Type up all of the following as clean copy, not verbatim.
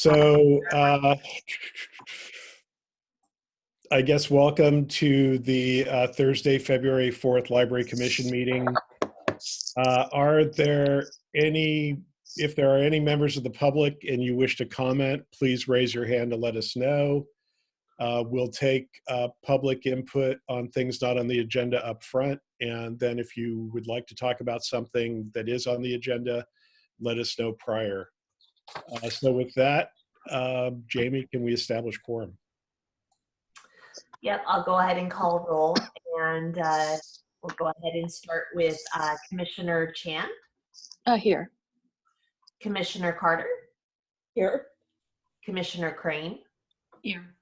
So I guess welcome to the Thursday, February 4th Library Commission meeting. If there are any members of the public and you wish to comment, please raise your hand to let us know. We'll take public input on things not on the agenda up front. And then if you would like to talk about something that is on the agenda, let us know prior. So with that, Jamie, can we establish quorum? Yep, I'll go ahead and call roll, and we'll go ahead and start with Commissioner Chan. Here. Commissioner Carter. Here. Commissioner Crane. Here.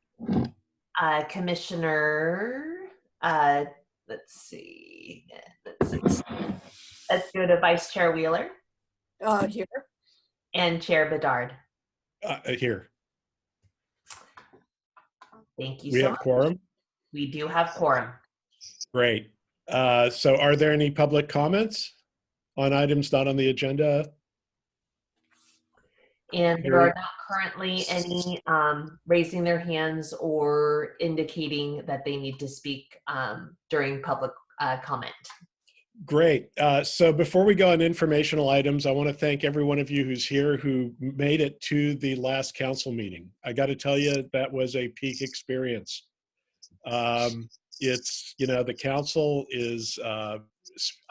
Commissioner, let's see. Let's go to Vice Chair Wheeler. Here. And Chair Bedard. Here. Thank you We so have much. quorum? We do have quorum. Great. So are there any public comments on items not on the agenda? And there are not currently any raising their hands or indicating that they need to speak during public comment. Great. So before we go on informational items, I want to thank every one of you who's here who made it to the last council meeting. I got to tell you, that was a peak experience. It's, you know, the council is,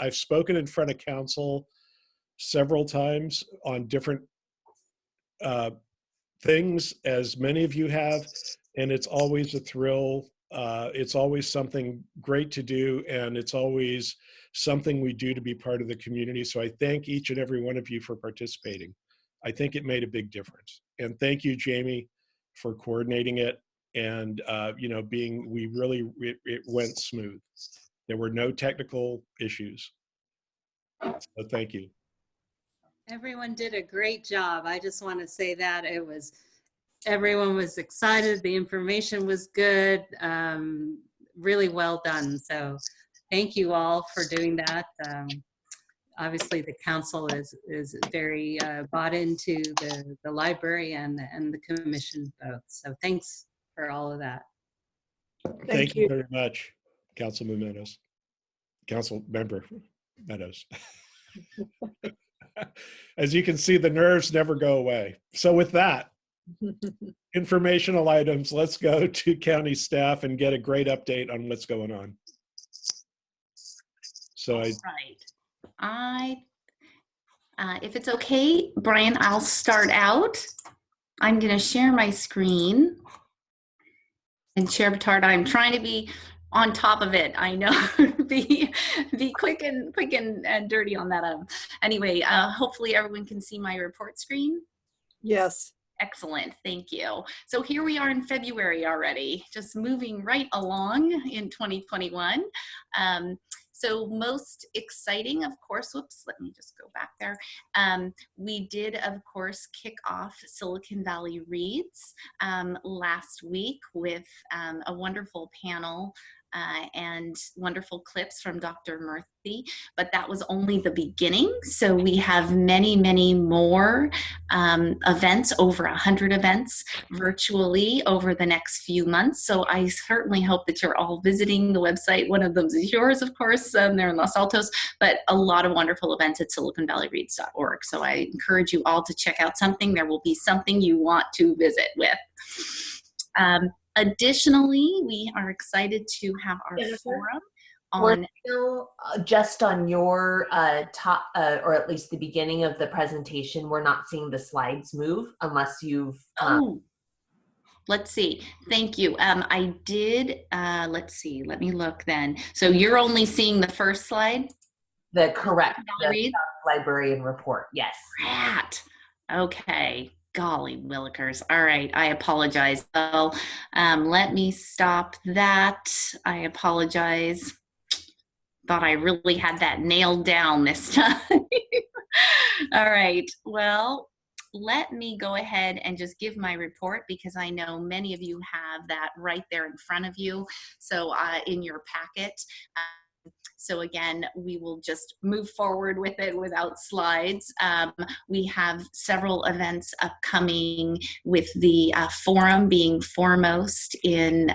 I've spoken in front of council several times on different things, as many of you have, and it's always a thrill. It's always something great to do, and it's always something we do to be part of the community. So I thank each and every one of you for participating. I think it made a big difference. And thank you, Jamie, for coordinating it. And, you know, it went smooth. There were no technical issues. So thank you. Everyone did a great job. I just want to say that everyone was excited. The information was good. Really well done. So thank you all for doing that. Obviously, the council is very bought into the library and the commission both. So thanks for all of that. Thank you very much, Councilman Meadows. Council Member Meadows. As you can see, the nerves never go away. So with that, informational items, let's go to county staff and get a great update on what's going on. So if it's okay, Brian, I'll start out. I'm going to share my screen. And Chair Bedard, I'm trying to be on top of it. I know, be quick and dirty on that. Anyway, hopefully everyone can see my report screen. Yes. Excellent, thank you. So here we are in February already, just moving right along in 2021. So most exciting, of course, whoops, let me just go back there. We did, of course, kick off Silicon Valley Reads last week with a wonderful panel and wonderful clips from Dr. Murthy, but that was only the beginning. So we have many, many more events, over 100 events virtually over the next few months. So I certainly hope that you're all visiting the website. One of them is yours, of course, they're in Los Altos, but a lot of wonderful events at siliconvalleyreads.org. So I encourage you all to check out something. There will be something you want to visit with. Additionally, we are excited to have our forum on. We're still just on your top, or at least the beginning of the presentation. We're not seeing the slides move unless you've. Oh, let's see. Thank you. I did. Let's see. Let me look then. So you're only seeing the first slide. The correct the librarian report. Yes. Right. Okay. Golly willikers. All right, I apologize. Well, let me stop that. I apologize. Thought I really had that nailed down this time. All right, well, let me go ahead and just give my report because I know many of you have that right there in front of you. So in your packet. So again, we will just move forward with it without slides. We have several events upcoming, with the forum being foremost in,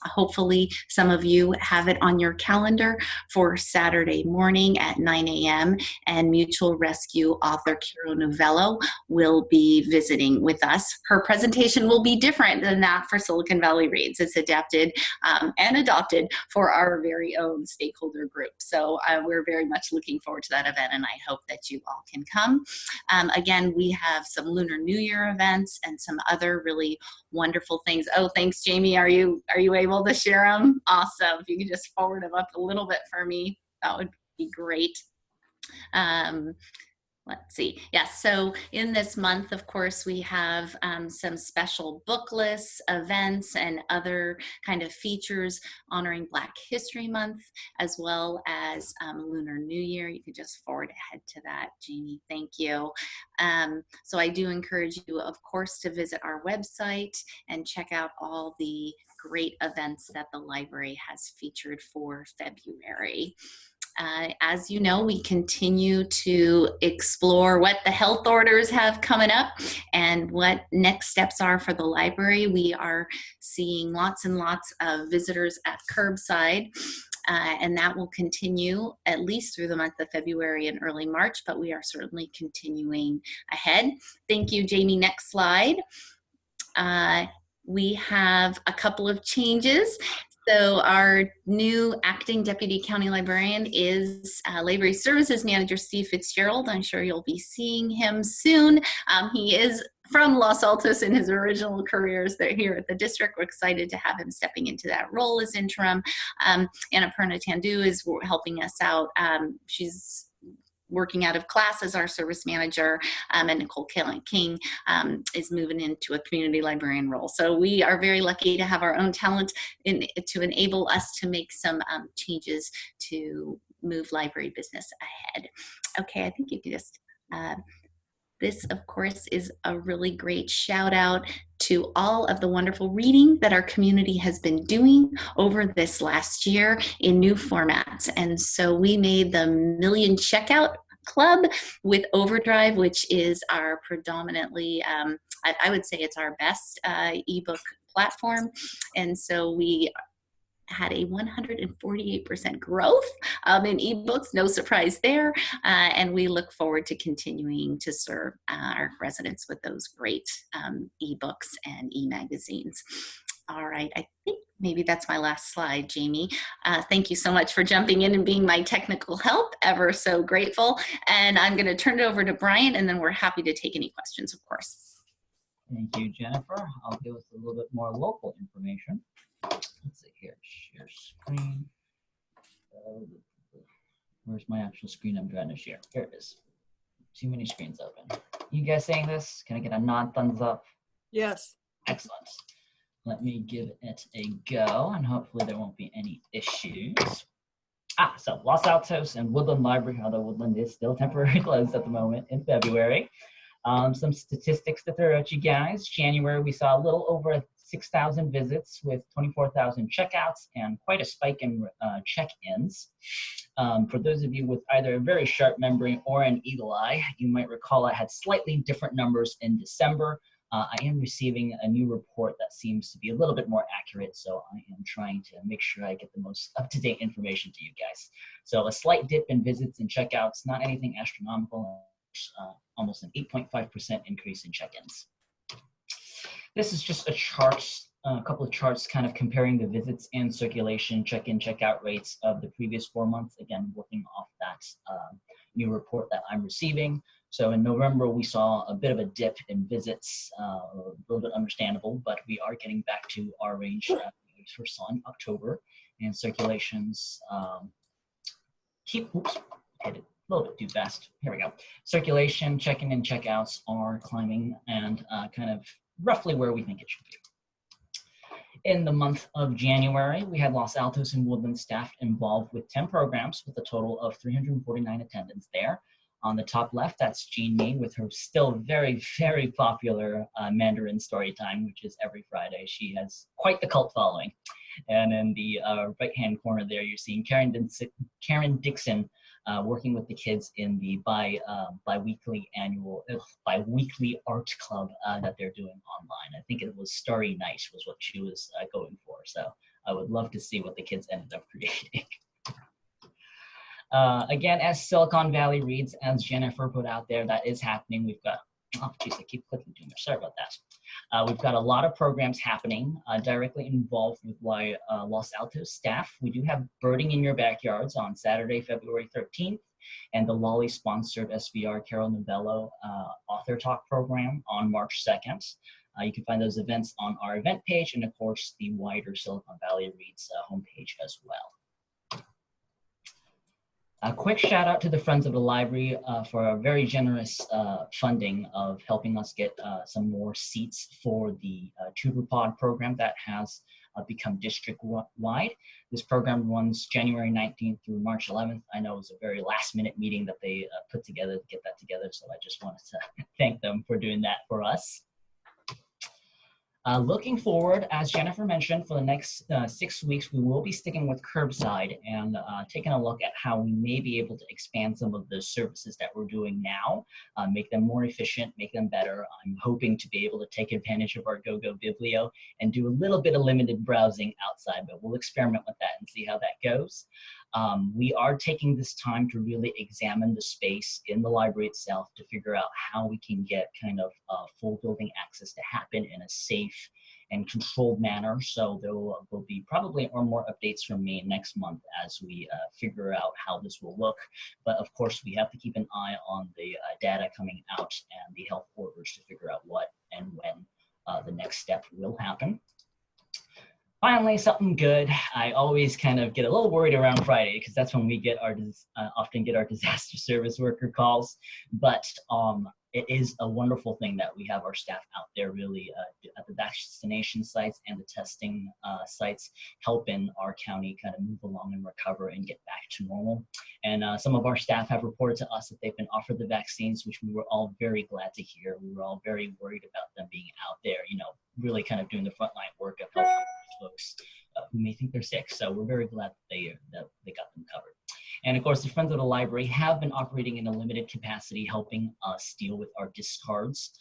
hopefully some of you have it on your calendar for Saturday morning at 9 a.m. And Mutual Rescue author Kiro Novello will be visiting with us. Her presentation will be different than that for Silicon Valley Reads. It's adapted and adopted for our very own stakeholder group. So we're very much looking forward to that event, and I hope that you all can come. Again, we have some Lunar New Year events and some other really wonderful things. Oh, thanks, Jamie. Are you able to share them? Awesome. If you could just forward them up a little bit for me, that would be great. Let's see. Yes, so in this month, of course, we have some special book lists, events, and other kind of features honoring Black History Month, as well as Lunar New Year. You could just forward ahead to that, Jamie. Thank you. So I do encourage you, of course, to visit our website and check out all the great events that the library has featured for February. As you know, we continue to explore what the health orders have coming up and what next steps are for the library. We are seeing lots and lots of visitors at curbside, and that will continue at least through the month of February and early March, but we are certainly continuing ahead. Thank you, Jamie. Next slide. We have a couple of changes. So our new acting deputy county librarian is Library Services Manager Steve Fitzgerald. I'm sure you'll be seeing him soon. He is from Los Altos in his original careers here at the district. We're excited to have him stepping into that role as interim. Anna Perna Tandu is helping us out. She's working out of class as our service manager, and Nicole King is moving into a community librarian role. So we are very lucky to have our own talent to enable us to make some changes to move library business ahead. Okay, I think you can just, this of course is a really great shout out to all of the wonderful reading that our community has been doing over this last year in new formats. And so we made the Million Checkout Club with Overdrive, which is our predominantly, I would say it's our best ebook platform. And so we had a 148% growth in ebooks, no surprise there. And we look forward to continuing to serve our residents with those great ebooks and e-magazines. All right, I think maybe that's my last slide, Jamie. Thank you so much for jumping in and being my technical help, ever so grateful. And I'm gonna turn it over to Brian, and then we're happy to take any questions, of course. Thank you, Jennifer. I'll give us a little bit more local information. Let's see here, share screen. Where's my actual screen I'm trying to share? Here it is. Too many screens open. You guys saying this? Can I get a nod, thumbs up? Yes. Excellent. Let me give it a go, and hopefully there won't be any issues. So Los Altos and Woodland Library, although Woodland is still temporarily closed at the moment in February. Some statistics to throw at you guys. January, we saw a little over 6,000 visits with 24,000 checkouts and quite a spike in check-ins. For those of you with either a very sharp memory or an eagle eye, you might recall I had slightly different numbers in December. I am receiving a new report that seems to be a little bit more accurate, so I am trying to make sure I get the most up-to-date information to you guys. So a slight dip in visits and checkouts, not anything astronomical, almost an 8.5% increase in check-ins. This is just a chart, a couple of charts kind of comparing the visits and circulation, check-in, check-out rates of the previous 4 months, again, working off that new report that I'm receiving. So in November, we saw a bit of a dip in visits, a little bit understandable, but we are getting back to our range that we first saw in October. And circulations oops, hit it a little bit too fast. Here we go. Circulation, check-in and check-outs are climbing and kind of roughly where we think it should be. In the month of January, we had Los Altos and Woodland staff involved with 10 programs with a total of 349 attendants there. On the top left, that's Jean Mean with her still very, very popular Mandarin story time, which is every Friday. She has quite the cult following. And in the right-hand corner there, you're seeing Karen Dixon working with the kids in the bi-weekly art club that they're doing online. I think it was Starry Night was what she was going for. So I would love to see what the kids ended up creating. Again, as Silicon Valley reads, as Jennifer put out there, that is happening. We've got, oh geez, I keep clicking too much. Sorry about that. We've got a lot of programs happening directly involved with Los Altos staff. We do have Birding in Your Backyards on Saturday, February 13th, and the Lolly-sponsored SVR Carol Novello Author Talk program on March 2nd. You can find those events on our event page and, of course, the wider Silicon Valley Reads homepage as well. A quick shout out to the Friends of the Library for a very generous funding of helping us get some more seats for the Tutor Pod program that has become district-wide. This program runs January 19th through March 11th. I know it was a very last-minute meeting that they put together to get that together, so I just wanted to thank them for doing that for us. Looking forward, as Jennifer mentioned, for the next 6 weeks, we will be sticking with curbside and taking a look at how we may be able to expand some of the services that we're doing now, make them more efficient, make them better. I'm hoping to be able to take advantage of our GoGo Biblio and do a little bit of limited browsing outside, but we'll experiment with that and see how that goes. We are taking this time to really examine the space in the library itself to figure out how we can get kind of full building access to happen in a safe and controlled manner. So there will be probably more updates from me next month as we figure out how this will look. But of course, we have to keep an eye on the data coming out and the health orders to figure out what and when the next step will happen. Finally, something good. I always kind of get a little worried around Friday because that's when we get our often get our disaster service worker calls. But it is a wonderful thing that we have our staff out there really at the vaccination sites and the testing sites, helping our county kind of move along and recover and get back to normal. And some of our staff have reported to us that they've been offered the vaccines, which we were all very glad to hear. We were all very worried about them being out there, you know, really kind of doing the frontline work of helping folks who may think they're sick. So we're very glad that they got them covered. And of course, the Friends of the Library have been operating in a limited capacity, helping us deal with our discards.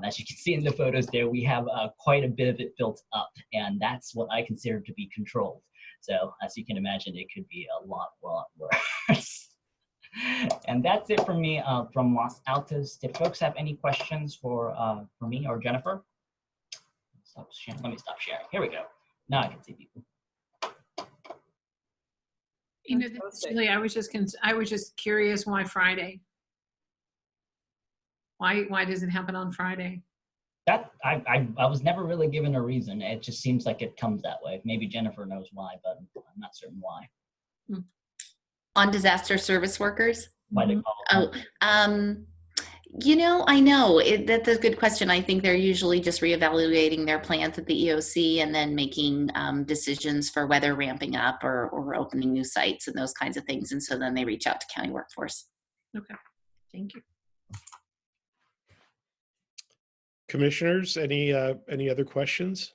As you can see in the photos there, we have quite a bit of it built up, and that's what I consider to be controlled. So as you can imagine, it could be a lot worse. And that's it from me from Los Altos. Did folks have any questions for me or Jennifer? Stop sharing. Let me stop sharing. Here we go. Now I can see people. You know, Julie, I was just curious why Friday? Why does it happen on Friday? That I was never really given a reason. It just seems like it comes that way. Maybe Jennifer knows why, but I'm not certain why. On disaster service workers? Why they call it. You know, I know that's a good question. I think they're usually just reevaluating their plans at the EOC and then making decisions for whether ramping up or opening new sites and those kinds of things. And so then they reach out to county workforce. Okay, thank you. Commissioners, any other questions?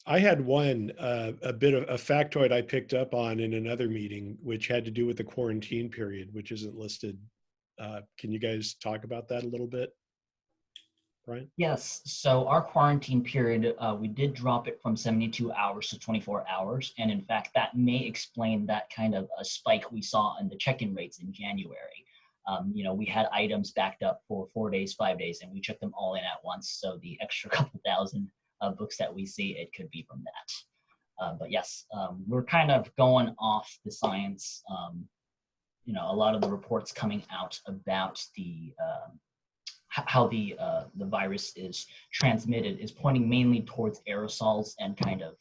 I had one, a bit of a factoid I picked up on in another meeting, which had to do with the quarantine period, which isn't listed. Can you guys talk about that a little bit, Brian? Yes, so our quarantine period, we did drop it from 72 hours to 24 hours. And in fact, that may explain that kind of a spike we saw in the check-in rates in January. You know, we had items backed up for 4 days, 5 days, and we checked them all in at once. So the extra couple thousand books that we see, it could be from that. But yes, we're kind of going off the science. You know, a lot of the reports coming out about the how the virus is transmitted is pointing mainly towards aerosols and kind of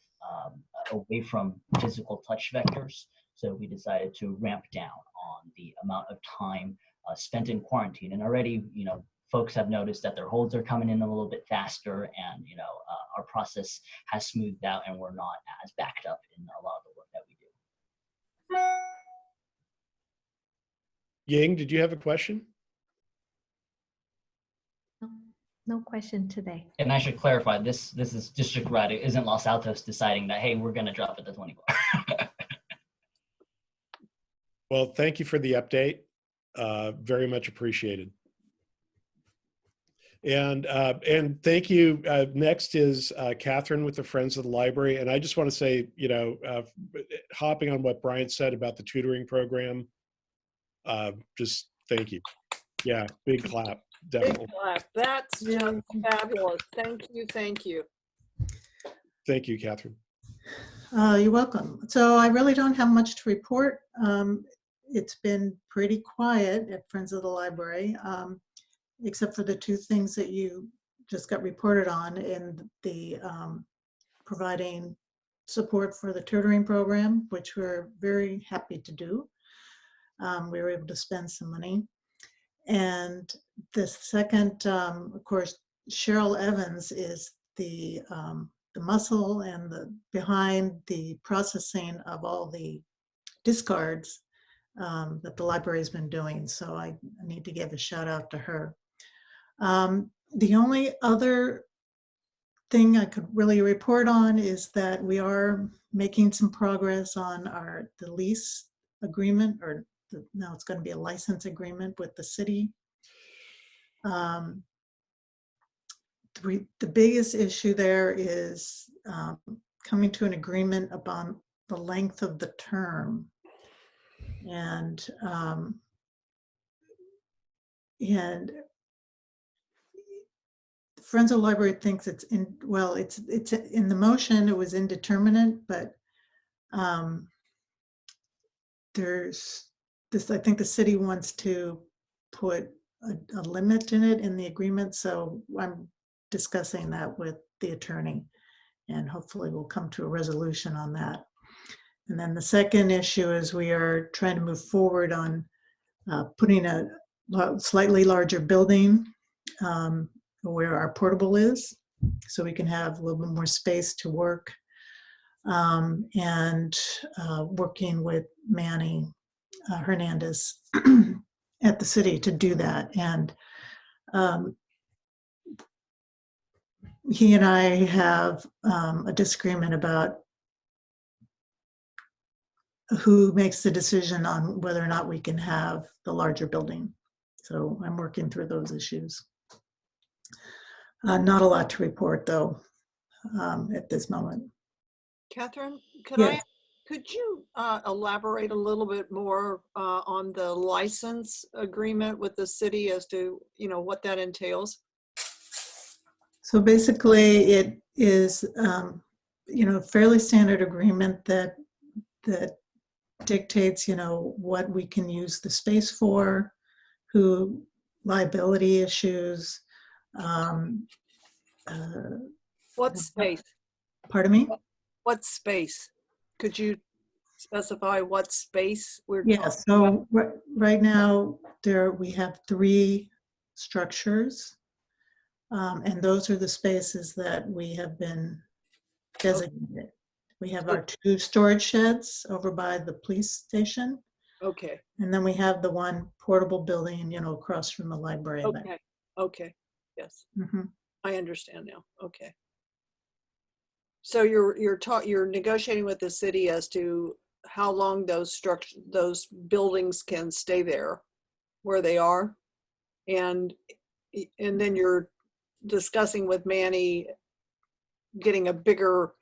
away from physical touch vectors. So we decided to ramp down on the amount of time spent in quarantine. And already, you know, folks have noticed that their holds are coming in a little bit faster, and you know, our process has smoothed out, and we're not as backed up in a lot of the work that we do. Ying, did you have a question? No question today. And I should clarify, this is district wide. It isn't Los Altos deciding that, hey, we're going to drop it to 24. Well, thank you for the update. Very much appreciated. And thank you. Next is Catherine with the Friends of the Library. And I just want to say, you know, hopping on what Brian said about the tutoring program, just thank you. Yeah, big clap, definitely. Big clap. That's just fabulous. Thank you, thank you. Thank you, Catherine. You're welcome. So I really don't have much to report. It's been pretty quiet at Friends of the Library, except for the two things that you just got reported on in the providing support for the tutoring program, which we're very happy to do. We were able to spend some money. And the second, of course, Cheryl Evans is the muscle and the behind the processing of all the discards that the library has been doing. So I need to give a shout out to her. The only other thing I could really report on is that we are making some progress on the lease agreement, or now it's going to be a license agreement with the city. The biggest issue there is coming to an agreement upon the length of the term. And Friends of the Library thinks it's in the motion, it was indeterminate, but there's this, I think the city wants to put a limit in it in the agreement. So I'm discussing that with the attorney, and hopefully we'll come to a resolution on that. And then the second issue is we are trying to move forward on putting a slightly larger building where our portable is, so we can have a little bit more space to work, and working with Manny Hernandez at the city to do that. And he and I have a disagreement about who makes the decision on whether or not we can have the larger building. So I'm working through those issues. Not a lot to report, though, at this moment. Catherine, Yes. could you elaborate a little bit more on the license agreement with the city as to, you know, what that entails? So basically, it is, you know, fairly standard agreement that dictates, you know, what we can use the space for, who liability issues. What space? Pardon me? What space? Could you specify what space we're Yeah, talking so right now we have 3 structures, and those are the spaces that we have been designated. We have our 2 storage sheds over by the police station, Okay, and then we have the one portable building, you know, across from the library. okay, okay, yes, Mhm. I understand now, okay. So you're negotiating with the city as to how long those buildings can stay there where they are, and then you're discussing with Manny getting a bigger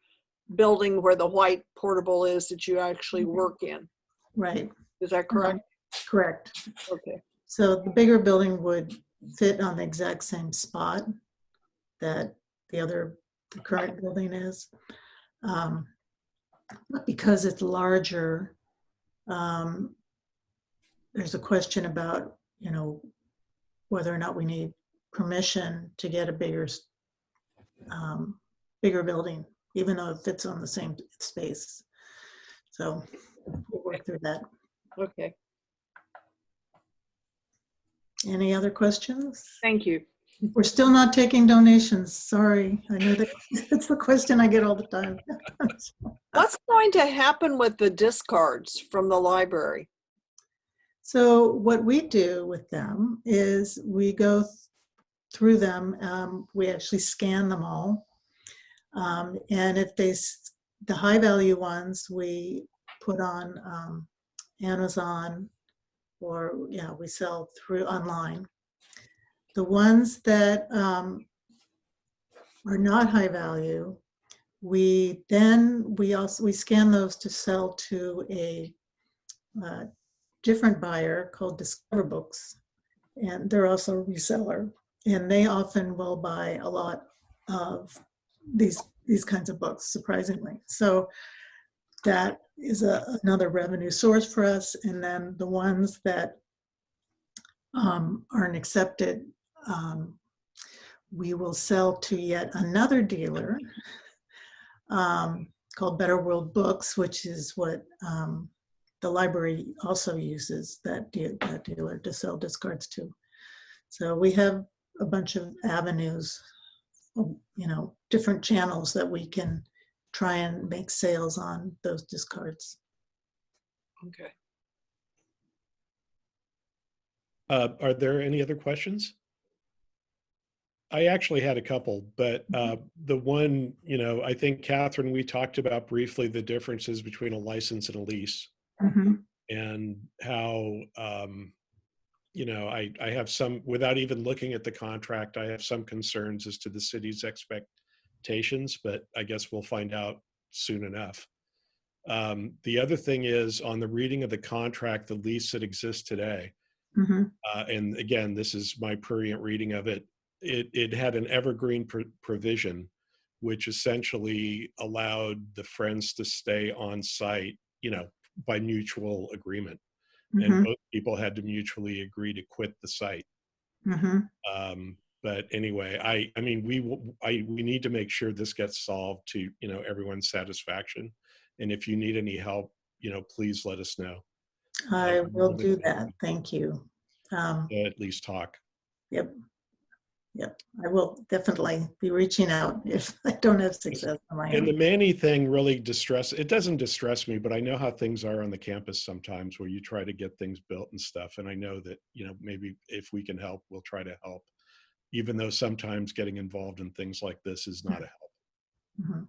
building where the white portable is that you actually work in. Right. Is that correct? Correct. Okay. So the bigger building would fit on the exact same spot that the current building is. But because it's larger, there's a question about, you know, whether or not we need permission to get a bigger building, even though it fits on the same space. So we'll work through that. Okay. Any other questions? Thank you. We're still not taking donations. Sorry. I know that's the question I get all the time. What's going to happen with the discards from the library? So what we do with them is we go through them. We actually scan them all. And if the high value ones, we put on Amazon, or we sell through online. The ones that are not high value, we scan those to sell to a different buyer called Discover Books, and they're also a reseller, and they often will buy a lot of these kinds of books, surprisingly. So that is another revenue source for us. And then the ones that aren't accepted, we will sell to yet another dealer called Better World Books, which is what the library also uses, that dealer to sell discards to. So we have a bunch of avenues, different channels that we can try and make sales on those discards. Okay. Are there any other questions? I actually had a couple, but the one, I think, Catherine, we talked about briefly the differences between a license and a lease, and how, I have some, without even looking at the contract, I have some concerns as to the city's expectations, but I guess we'll find out soon enough. The other thing is, on the reading of the contract, the lease that exists today, and again, this is my prurient reading of it, it had an evergreen provision, which essentially allowed the Friends to stay on site, by mutual agreement. And both people had to mutually agree to quit the site. But anyway, I mean, we need to make sure this gets solved to, everyone's satisfaction. And if you need any help, please let us know. I will do that. Thank you. At least talk. Yep. I will definitely be reaching out if I don't have success on my And the own. Manny thing really it doesn't distress me, but I know how things are on the campus sometimes, where you try to get things built and stuff. And I know that, maybe if we can help, we'll try to help, even though sometimes getting involved in things like this is not a help.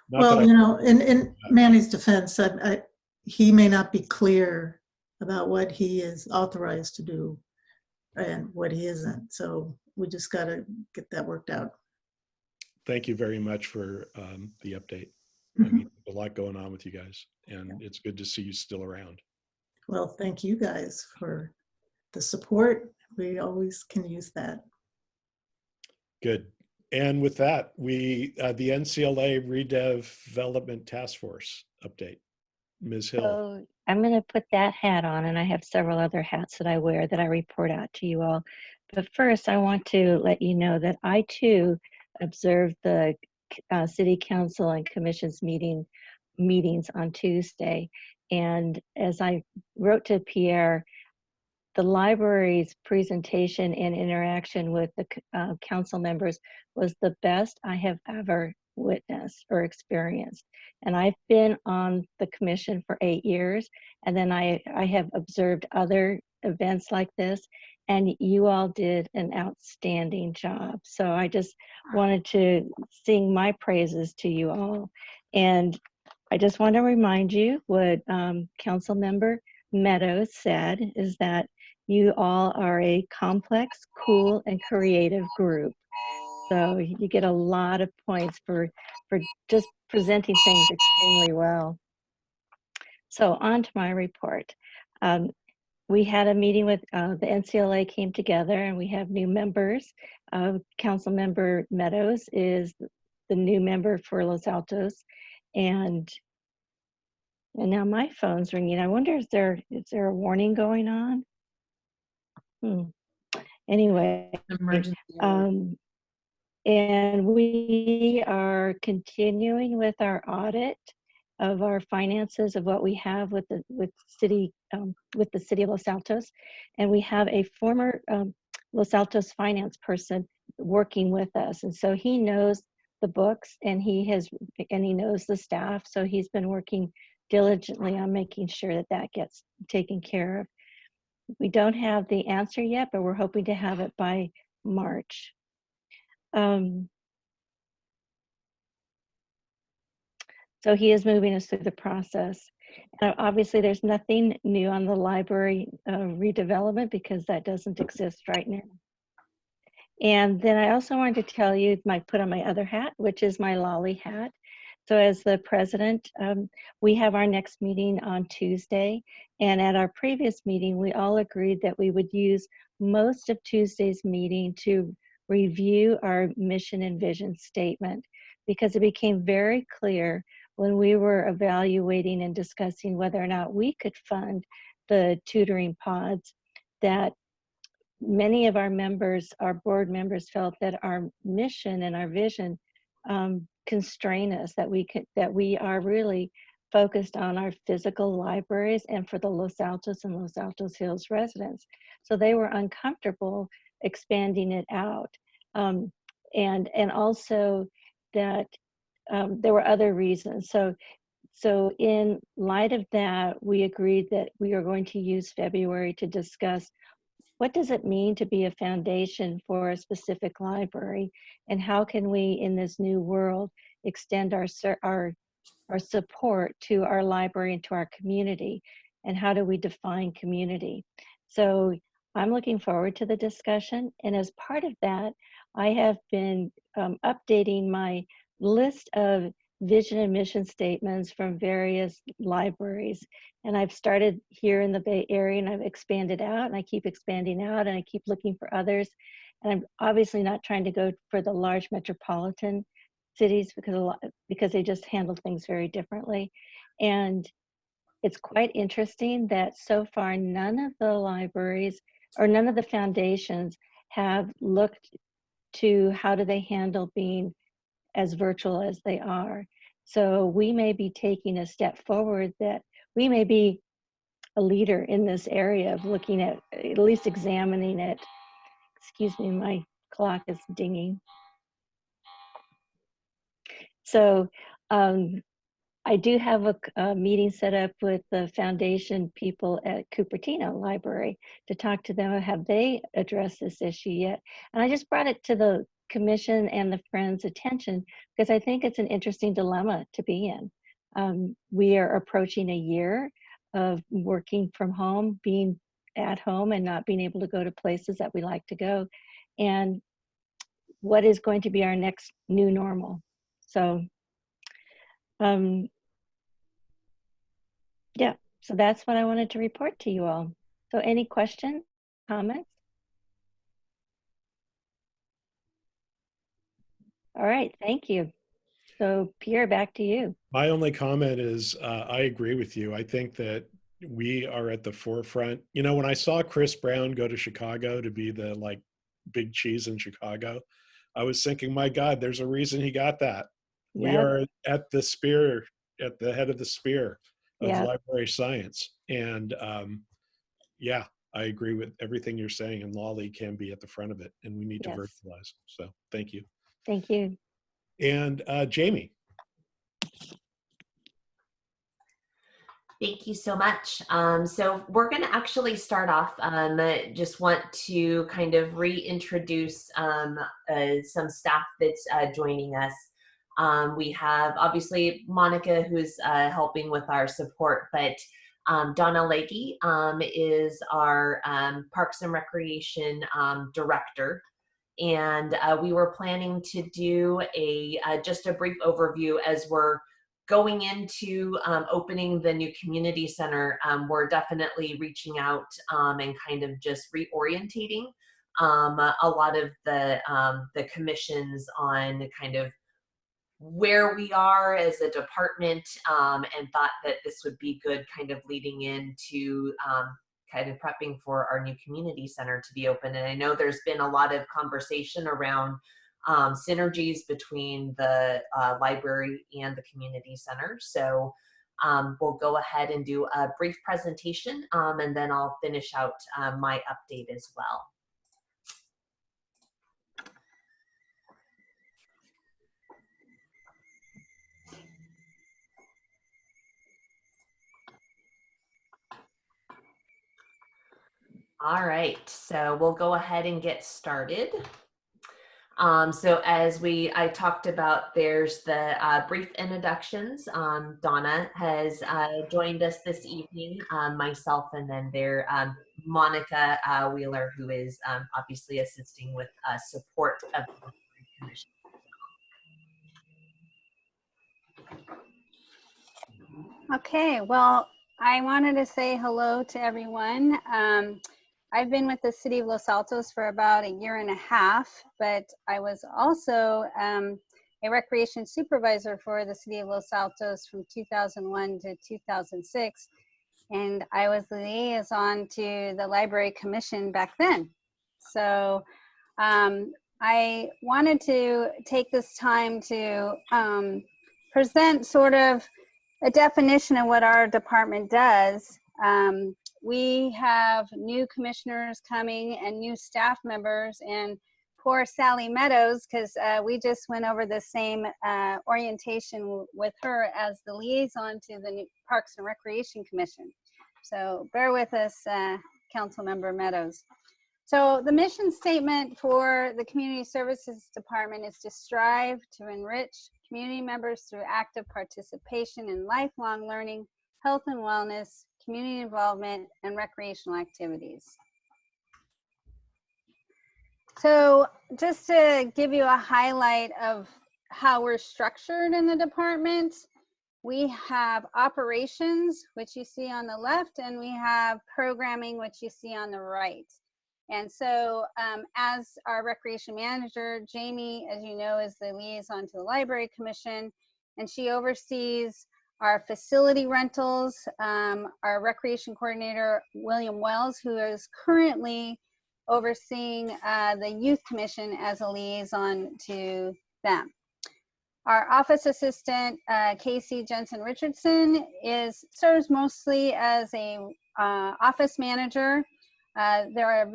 Well, in Manny's defense, he may not be clear about what he is authorized to do and what he isn't. So we just got to get that worked out. Thank you very much for the update. I mean, a lot going on with you guys, and it's good to see you still around. Well, thank you guys for the support. We always can use that. Good. And with that, the NCLA Redevelopment Task Force update. Ms. Hill. So I'm going to put that hat on, and I have several other hats that I wear that I report out to you all. But first, I want to let you know that I too observed the City Council and Commission's meetings on Tuesday. And as I wrote to Pierre, the library's presentation and interaction with the council members was the best I have ever witnessed or experienced. And I've been on the commission for 8 years, and then I have observed other events like this, and you all did an outstanding job. So I just wanted to sing my praises to you all. And I just want to remind you what Council Member Meadows said, is that you all are a complex, cool, and creative group. So you get a lot of points for just presenting things extremely well. So on to my report. We had a meeting with the NCLA came together, and we have new members. Council Member Meadows is the new member for Los Altos, and now my phone's ringing. I wonder, is there a warning going on? Anyway, Emergency. And we are continuing with our audit of our finances of what we have with the city of Los Altos, and we have a former Los Altos finance person working with us, and so he knows the books, and he knows the staff, so he's been working diligently on making sure that gets taken care of. We don't have the answer yet, but we're hoping to have it by March. So he is moving us through the process. Obviously, there's nothing new on the library redevelopment because that doesn't exist right now. And then I also wanted to tell you, put on my other hat, which is my Lolly hat. So as the president, we have our next meeting on Tuesday. And at our previous meeting, we all agreed that we would use most of Tuesday's meeting to review our mission and vision statement, because it became very clear when we were evaluating and discussing whether or not we could fund the tutoring pods that many of our members, our board members, felt that our mission and our vision constrain us, that we are really focused on our physical libraries and for the Los Altos and Los Altos Hills residents. So they were uncomfortable expanding it out. And also that there were other reasons. So in light of that, we agreed that we are going to use February to discuss what does it mean to be a foundation for a specific library, and how can we, in this new world, extend our support to our library and to our community, and how do we define community? So I'm looking forward to the discussion, and as part of that, I have been updating my list of vision and mission statements from various libraries. And I've started here in the Bay Area, and I've expanded out, and I keep expanding out, and I keep looking for others. And I'm obviously not trying to go for the large metropolitan cities because they just handle things very differently. And it's quite interesting that so far none of the libraries or none of the foundations have looked to how do they handle being as virtual as they are. So we may be taking a step forward, that we may be a leader in this area of looking at least examining it. Excuse me, my clock is dinging. So I do have a meeting set up with the foundation people at Cupertino Library to talk to them. Have they addressed this issue yet? And I just brought it to the commission and the Friends' attention because I think it's an interesting dilemma to be in. We are approaching a year of working from home, being at home and not being able to go to places that we like to go. And what is going to be our next new normal? So, yeah, so that's what I wanted to report to you all. So any questions, comments? All right, thank you. So Pierre, back to you. My only comment is I agree with you. I think that we are at the forefront. You know, when I saw Chris Brown go to Chicago to be the big cheese in Chicago, I was thinking, my God, there's a reason he got that. Yep. We are at the spear, at the head of the spear of library science. And yeah, I agree with everything you're saying, and Lolly can be at the front of it, and we need to virtualize. So thank you. Thank you. And Jamie. Thank you so much. So we're going to actually start off, just want to kind of reintroduce some staff that's joining us. We have obviously Monica, who's helping with our support, but Donna Legge is our Parks and Recreation Director. And we were planning to do just a brief overview as we're going into opening the new community center. We're definitely reaching out and kind of just reorientating a lot of the commissions on kind of where we are as a department, and thought that this would be good kind of leading into kind of prepping for our new community center to be open. And I know there's been a lot of conversation around synergies between the library and the community center. So we'll go ahead and do a brief presentation, and then I'll finish out my update as well. All right, so we'll go ahead and get started. So as I talked about, there's the brief introductions. Donna has joined us this evening, myself, and then there Monica Wheeler, who is obviously assisting with support of the commission. Okay, well, I wanted to say hello to everyone. I've been with the City of Los Altos for about 1.5 years, but I was also a recreation supervisor for the City of Los Altos from 2001 to 2006, and I was the liaison to the Library Commission back then. So I wanted to take this time to present sort of a definition of what our department does. We have new commissioners coming and new staff members, and poor Sally Meadows, because we just went over the same orientation with her as the liaison to the new Parks and Recreation Commission. So bear with us, Councilmember Meadows. So the mission statement for the Community Services Department is to strive to enrich community members through active participation in lifelong learning, health and wellness, community involvement, and recreational activities. So just to give you a highlight of how we're structured in the department, we have operations, which you see on the left, and we have programming, which you see on the right. And so as our recreation manager, Jamie, as you know, is the liaison to the Library Commission, and she oversees our facility rentals. Our recreation coordinator, William Wells, who is currently overseeing the Youth Commission as a liaison to them. Our office assistant, Casey Jensen Richardson, serves mostly as a office manager. There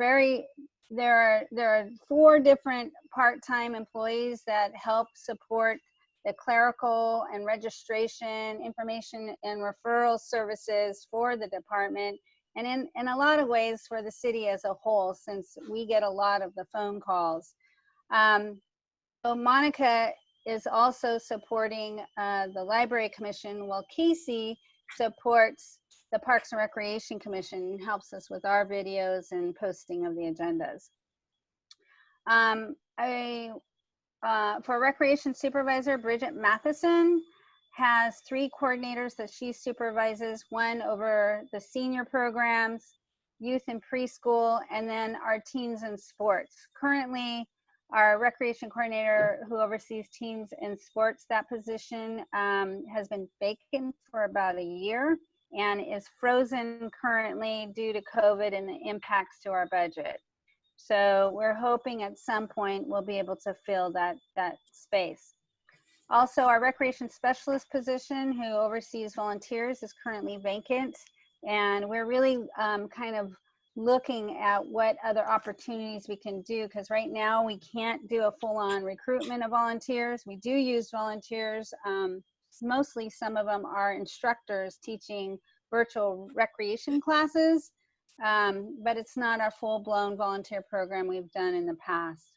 are 4 different part-time employees that help support the clerical and registration, information and referral services for the department, and in a lot of ways for the city as a whole, since we get a lot of the phone calls. So Monica is also supporting the Library Commission, while Casey supports the Parks and Recreation Commission and helps us with our videos and posting of the agendas. For Recreation Supervisor, Bridget Matheson has 3 coordinators that she supervises, one over the senior programs, youth and preschool, and then our teens and sports. Currently, our recreation coordinator who oversees teens and sports, that position has been vacant for about 1 year and is frozen currently due to COVID and the impacts to our budget. So we're hoping at some point we'll be able to fill that space. Also, our recreation specialist position who oversees volunteers is currently vacant, and we're really kind of looking at what other opportunities we can do, because right now we can't do a full-on recruitment of volunteers. We do use volunteers. Mostly some of them are instructors teaching virtual recreation classes, but it's not our full-blown volunteer program we've done in the past.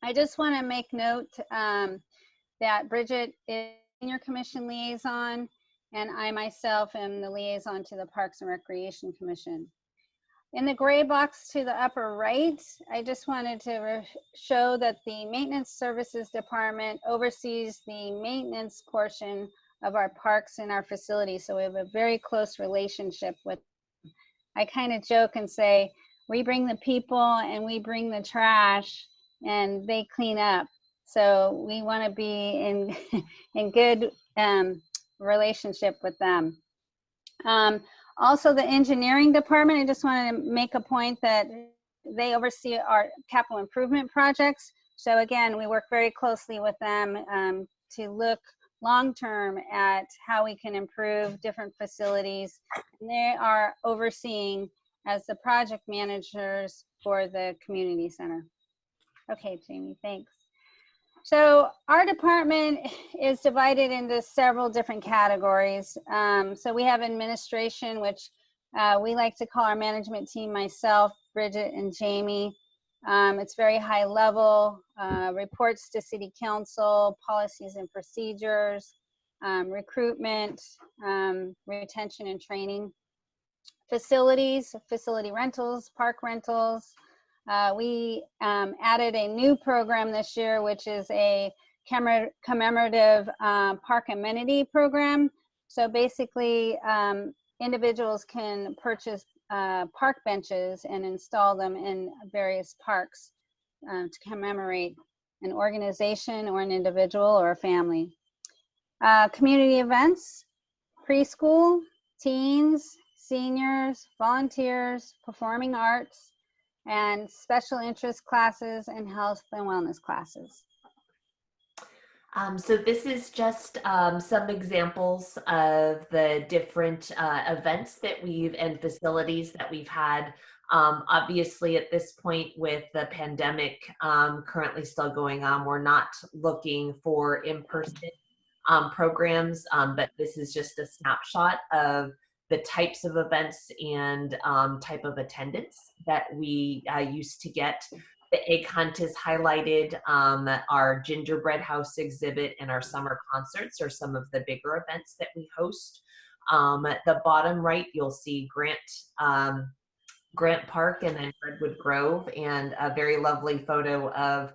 I just want to make note that Bridget is Senior Commission Liaison, and I myself am the liaison to the Parks and Recreation Commission. In the gray box to the upper right, I just wanted to show that the Maintenance Services Department oversees the maintenance portion of our parks and our facilities, so we have a very close relationship with them. I kind of joke and say, we bring the people and we bring the trash and they clean up. So we want to be in good relationship with them. Also, the engineering department, I just wanted to make a point that they oversee our capital improvement projects. So again, we work very closely with them to look long-term at how we can improve different facilities. And they are overseeing as the project managers for the community center. Okay, Jamie, thanks. So our department is divided into several different categories. So we have administration, which we like to call our management team, myself, Bridget, and Jamie. It's very high level, reports to city council, policies and procedures, recruitment, retention and training, facilities, facility rentals, park rentals. We added a new program this year, which is a commemorative park amenity program. So basically, individuals can purchase park benches and install them in various parks to commemorate an organization or an individual or a family. Community events, preschool, teens, seniors, volunteers, performing arts, and special interest classes and health and wellness classes. So this is just some examples of the different events that and facilities that we've had. Obviously, at this point with the pandemic currently still going on, we're not looking for in-person programs, but this is just a snapshot of the types of events and type of attendance that we used to get. The egg hunt is highlighted. Our gingerbread house exhibit and our summer concerts are some of the bigger events that we host. At the bottom right, you'll see Grant Park and then Redwood Grove, and a very lovely photo of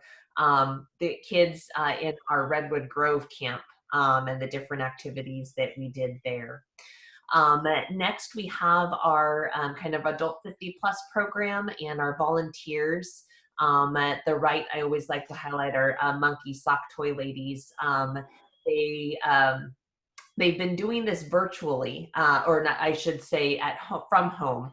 the kids in our Redwood Grove camp and the different activities that we did there. Next, we have our kind of adult 50 plus program and our volunteers. At the right, I always like to highlight our monkey sock toy ladies. They've been doing this virtually, or not, I should say from home.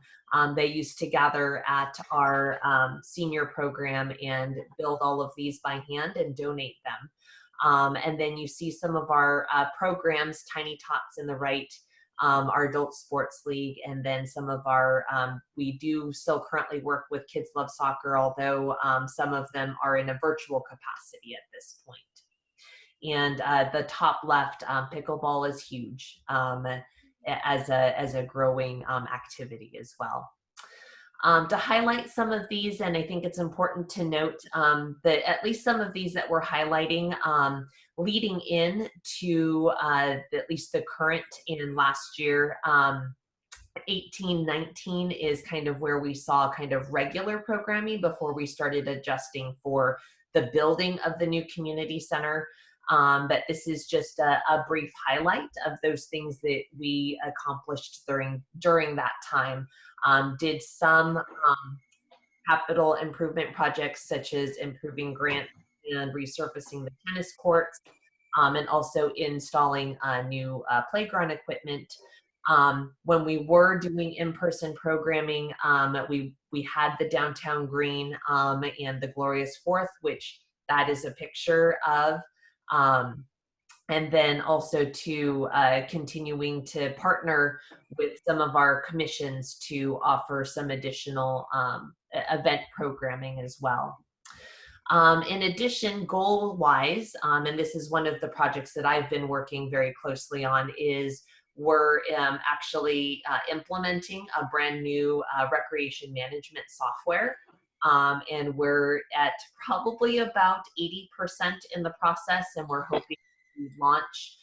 They used to gather at our senior program and build all of these by hand and donate them. And then you see some of our programs, Tiny Tots in the right, our adult sports league, and then some of our, we do still currently work with Kids Love Soccer, although some of them are in a virtual capacity at this point. And the top left, pickleball is huge as a growing activity as well. To highlight some of these, and I think it's important to note that at least some of these that we're highlighting leading in to at least the current and last year, 18-19 is kind of where we saw kind of regular programming before we started adjusting for the building of the new community center. But this is just a brief highlight of those things that we accomplished during that time. Did some capital improvement projects such as improving Grant and resurfacing the tennis courts, and also installing new playground equipment. When we were doing in-person programming, we had the downtown green and the Glorious Fourth, which that is a picture of. And then also to continuing to partner with some of our commissions to offer some additional event programming as well. In addition, goal-wise, and this is one of the projects that I've been working very closely on, is we're actually implementing a brand new recreation management software. And we're at probably about 80% in the process, and we're hoping to launch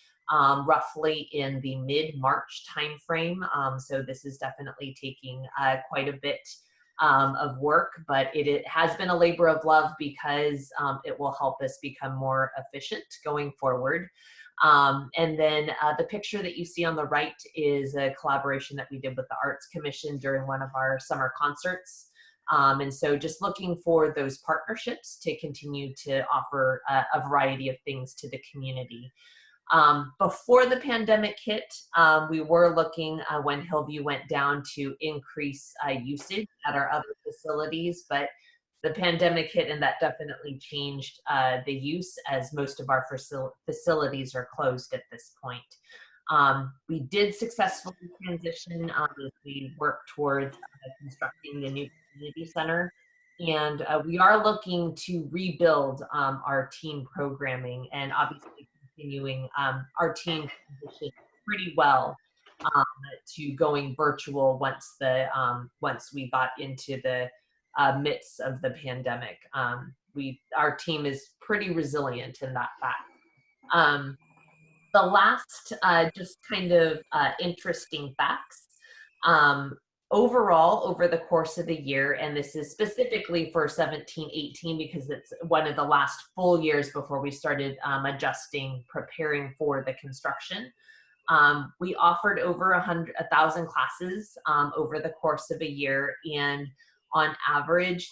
roughly in the mid-March timeframe. So this is definitely taking quite a bit of work, but it has been a labor of love because it will help us become more efficient going forward. And then the picture that you see on the right is a collaboration that we did with the Arts Commission during one of our summer concerts. And so just looking for those partnerships to continue to offer a variety of things to the community. Before the pandemic hit, we were looking when Hillview went down to increase usage at our other facilities, but the pandemic hit and that definitely changed the use, as most of our facilities are closed at this point. We did successfully transition as we work towards constructing the new community center. And we are looking to rebuild our team programming and obviously continuing our team transition pretty well to going virtual once we got into the midst of the pandemic. Our team is pretty resilient in that fact. The last just kind of interesting facts. Overall, over the course of the year, and this is specifically for 17-18 because it's one of the last full years before we started adjusting, preparing for the construction. We offered over 1,000 classes over the course of a year, and on average,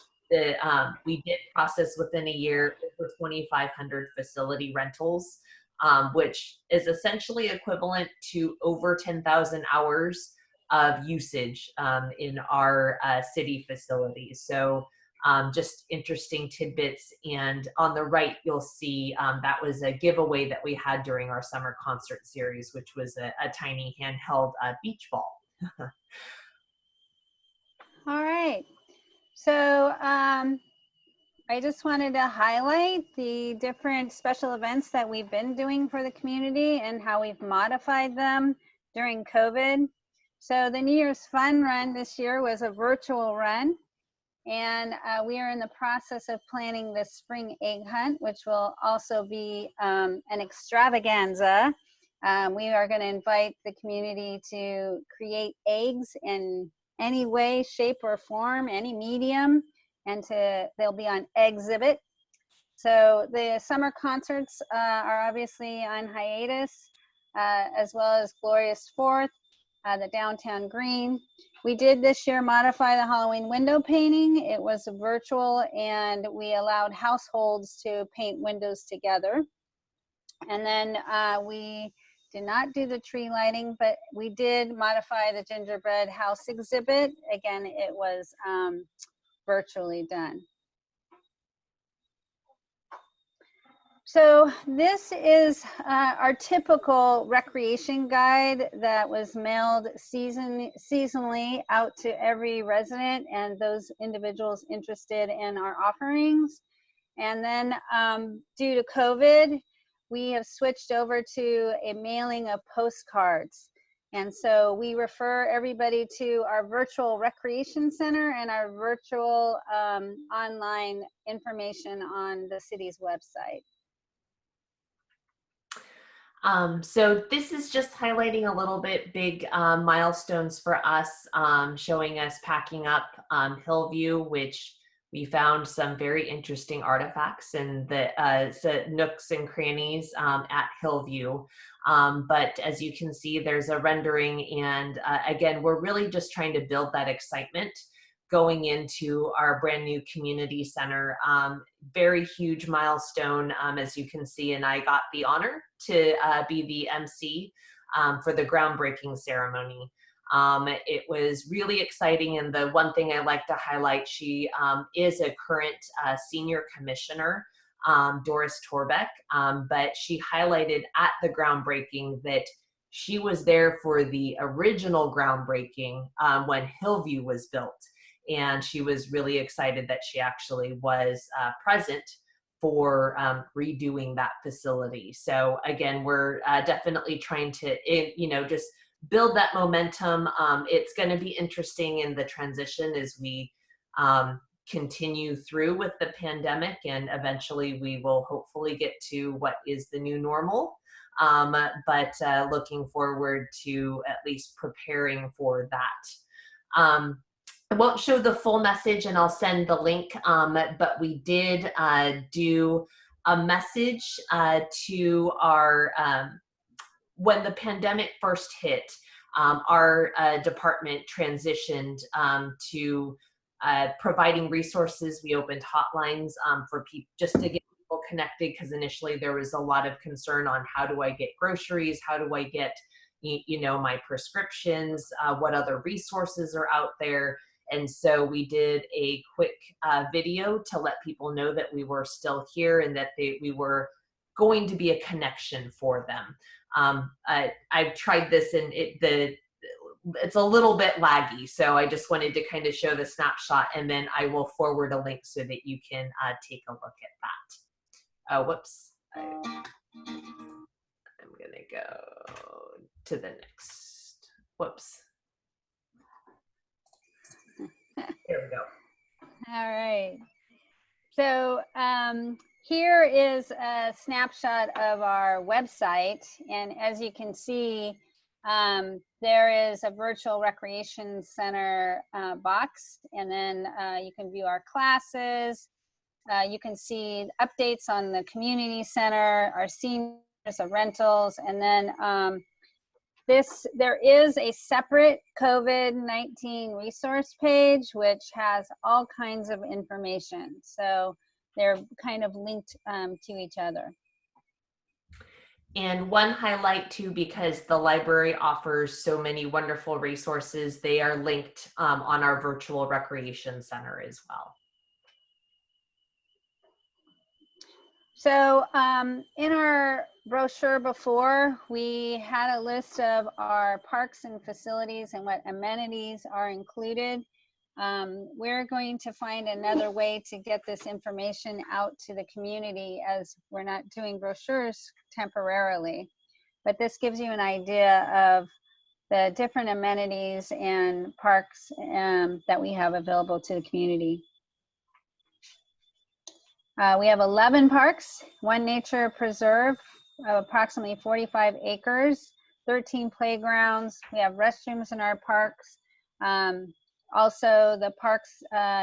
we did process within a year over 2,500 facility rentals, which is essentially equivalent to over 10,000 hours of usage in our city facilities. So just interesting tidbits. And on the right, you'll see that was a giveaway that we had during our summer concert series, which was a tiny handheld beach ball. All right. So I just wanted to highlight the different special events that we've been doing for the community and how we've modified them during COVID. So the New Year's Fun Run this year was a virtual run, and we are in the process of planning the spring egg hunt, which will also be an extravaganza. We are going to invite the community to create eggs in any way, shape, or form, any medium, and they'll be on exhibit. So the summer concerts are obviously on hiatus, as well as Glorious Fourth, the Downtown Green. We did this year modify the Halloween window painting. It was virtual, and we allowed households to paint windows together. And then we did not do the tree lighting, but we did modify the gingerbread house exhibit. Again, it was virtually done. So this is our typical recreation guide that was mailed seasonally out to every resident and those individuals interested in our offerings. And then due to COVID, we have switched over to a mailing of postcards. And so we refer everybody to our virtual recreation center and our virtual online information on the city's website. So this is just highlighting a little bit big milestones for us, showing us packing up Hillview, which we found some very interesting artifacts in the nooks and crannies at Hillview. But as you can see, there's a rendering, and again, we're really just trying to build that excitement going into our brand new community center. Very huge milestone, as you can see, and I got the honor to be the MC for the groundbreaking ceremony. It was really exciting, and the one thing I like to highlight, she is a current senior commissioner, Doris Torbeck, but she highlighted at the groundbreaking that she was there for the original groundbreaking when Hillview was built. And she was really excited that she actually was present for redoing that facility. So again, we're definitely trying to, just build that momentum. It's going to be interesting in the transition as we continue through with the pandemic, and eventually we will hopefully get to what is the new normal. But looking forward to at least preparing for that. I won't show the full message, and I'll send the link, but we did do a message to our, when the pandemic first hit, our department transitioned to providing resources. We opened hotlines for people just to get people connected, because initially there was a lot of concern on how do I get groceries, how do I get my prescriptions, what other resources are out there. And so we did a quick video to let people know that we were still here and that we were going to be a connection for them. I've tried this, and it's a little bit laggy, so I just wanted to kind of show the snapshot, and then I will forward a link so that you can take a look at that. Whoops. I'm gonna go to the next. Whoops. There we go. All right. So here is a snapshot of our website. And as you can see, there is a virtual recreation center box. And then you can view our classes. You can see updates on the community center, our seniors, our rentals, and then there is a separate COVID-19 resource page, which has all kinds of information. So they're kind of linked to each other. And one highlight too, because the library offers so many wonderful resources, they are linked on our virtual recreation center as well. So in our brochure before, we had a list of our parks and facilities and what amenities are included. We're going to find another way to get this information out to the community, as we're not doing brochures temporarily. But this gives you an idea of the different amenities and parks that we have available to the community. We have 11 parks, 1 nature preserve of approximately 45 acres, 13 playgrounds. We have restrooms in our parks. Also, the Parks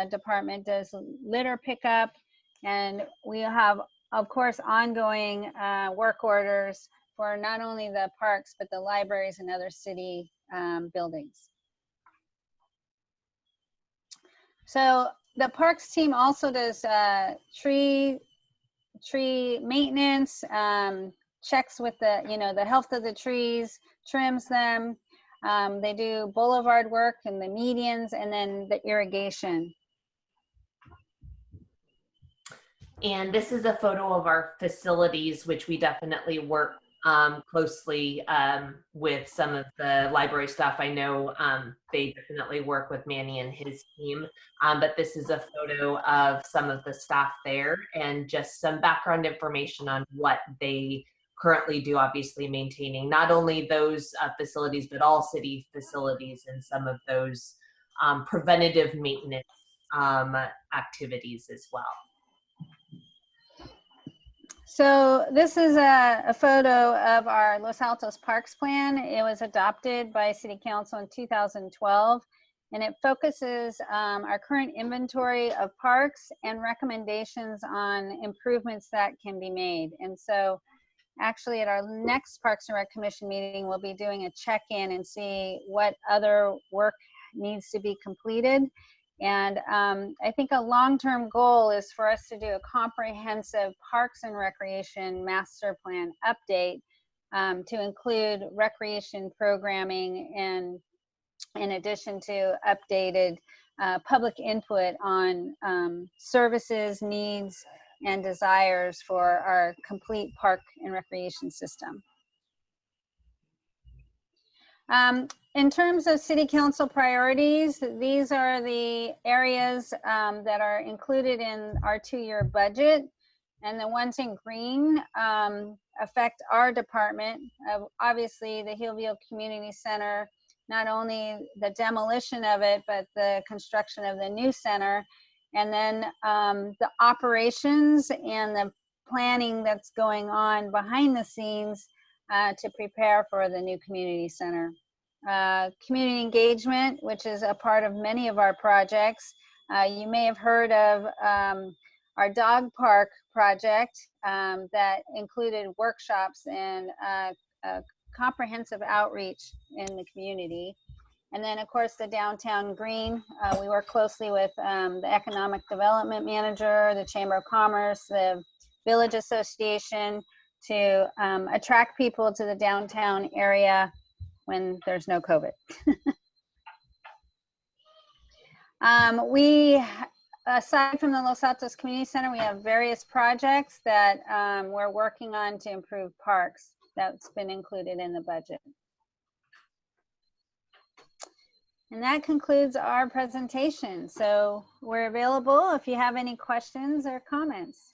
Department does litter pickup, and we have, of course, ongoing work orders for not only the parks, but the libraries and other city buildings. So the parks team also does tree maintenance, checks with the health of the trees, trims them. They do boulevard work and the medians, and then the irrigation. And this is a photo of our facilities, which we definitely work closely with some of the library staff. I know they definitely work with Manny and his team, but this is a photo of some of the staff there and just some background information on what they currently do, obviously maintaining not only those facilities, but all city facilities and some of those preventative maintenance activities as well. So this is a photo of our Los Altos Parks Plan. It was adopted by City Council in 2012, and it focuses our current inventory of parks and recommendations on improvements that can be made. And so actually at our next Parks and Rec Commission meeting, we'll be doing a check-in and see what other work needs to be completed. And I think a long-term goal is for us to do a comprehensive Parks and Recreation Master Plan update to include recreation programming, and in addition to updated public input on services, needs, and desires for our complete park and recreation system. In terms of City Council priorities, these are the areas that are included in our 2-year budget, and the ones in green affect our department. Obviously, the Hillview Community Center, not only the demolition of it, but the construction of the new center, and then the operations and the planning that's going on behind the scenes to prepare for the new community center. Community engagement, which is a part of many of our projects. You may have heard of our dog park project that included workshops and comprehensive outreach in the community. And then, of course, the downtown green. We work closely with the Economic Development Manager, the Chamber of Commerce, the Village Association to attract people to the downtown area when there's no COVID. Aside from the Los Altos Community Center, we have various projects that we're working on to improve parks. That's been included in the budget. And that concludes our presentation. So we're available if you have any questions or comments.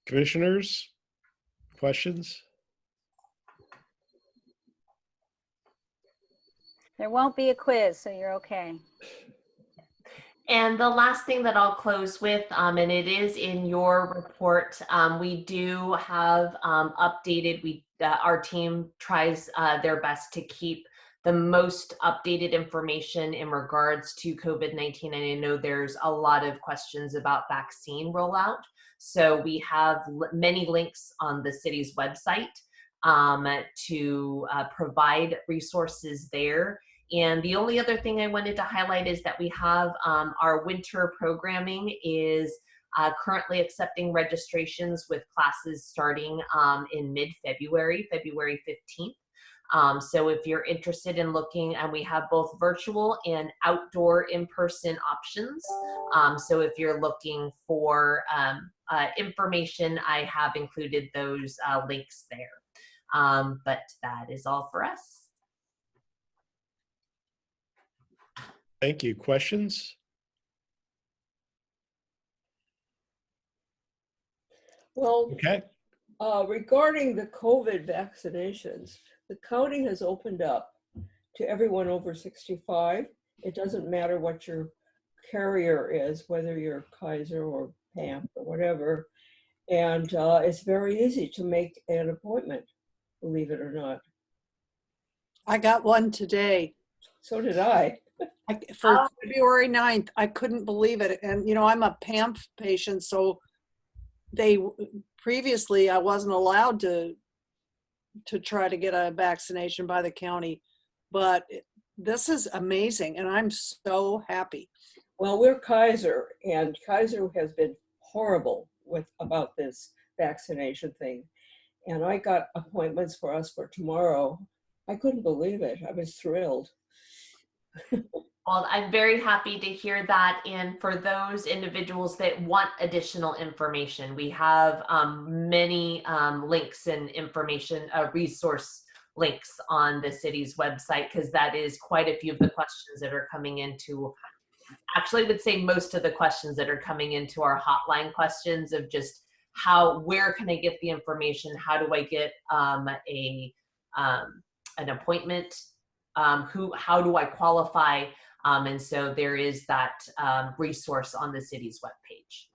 Commissioners, questions? There won't be a quiz, so you're okay. And the last thing that I'll close with, and it is in your report, we do have updated, our team tries their best to keep the most updated information in regards to COVID-19. And I know there's a lot of questions about vaccine rollout. So we have many links on the city's website to provide resources there. And the only other thing I wanted to highlight is that we have our winter programming is currently accepting registrations with classes starting in mid-February, February 15th. So if you're interested in looking, and we have both virtual and outdoor in-person options. So if you're looking for information, I have included those links there. But that is all for us. Thank you. Questions? Well, Okay. regarding the COVID vaccinations, the county has opened up to everyone over 65. It doesn't matter what your carrier is, whether you're Kaiser or PAMP or whatever. And it's very easy to make an appointment, believe it or not. I got one today. So did I. For February 9th. I couldn't believe it. And, you know, I'm a PAMP patient, so previously I wasn't allowed to try to get a vaccination by the county, but this is amazing and I'm so happy. Well, we're Kaiser, and Kaiser has been horrible about this vaccination thing. And I got appointments for us for tomorrow. I couldn't believe it. I was thrilled. Well, I'm very happy to hear that. And for those individuals that want additional information, we have many links and information, resource links on the city's website, because that is quite a few of the questions that are coming into, actually I would say most of the questions that are coming into our hotline questions of just where can I get the information? How do I get an appointment? How do I qualify? And so there is that resource on the city's webpage.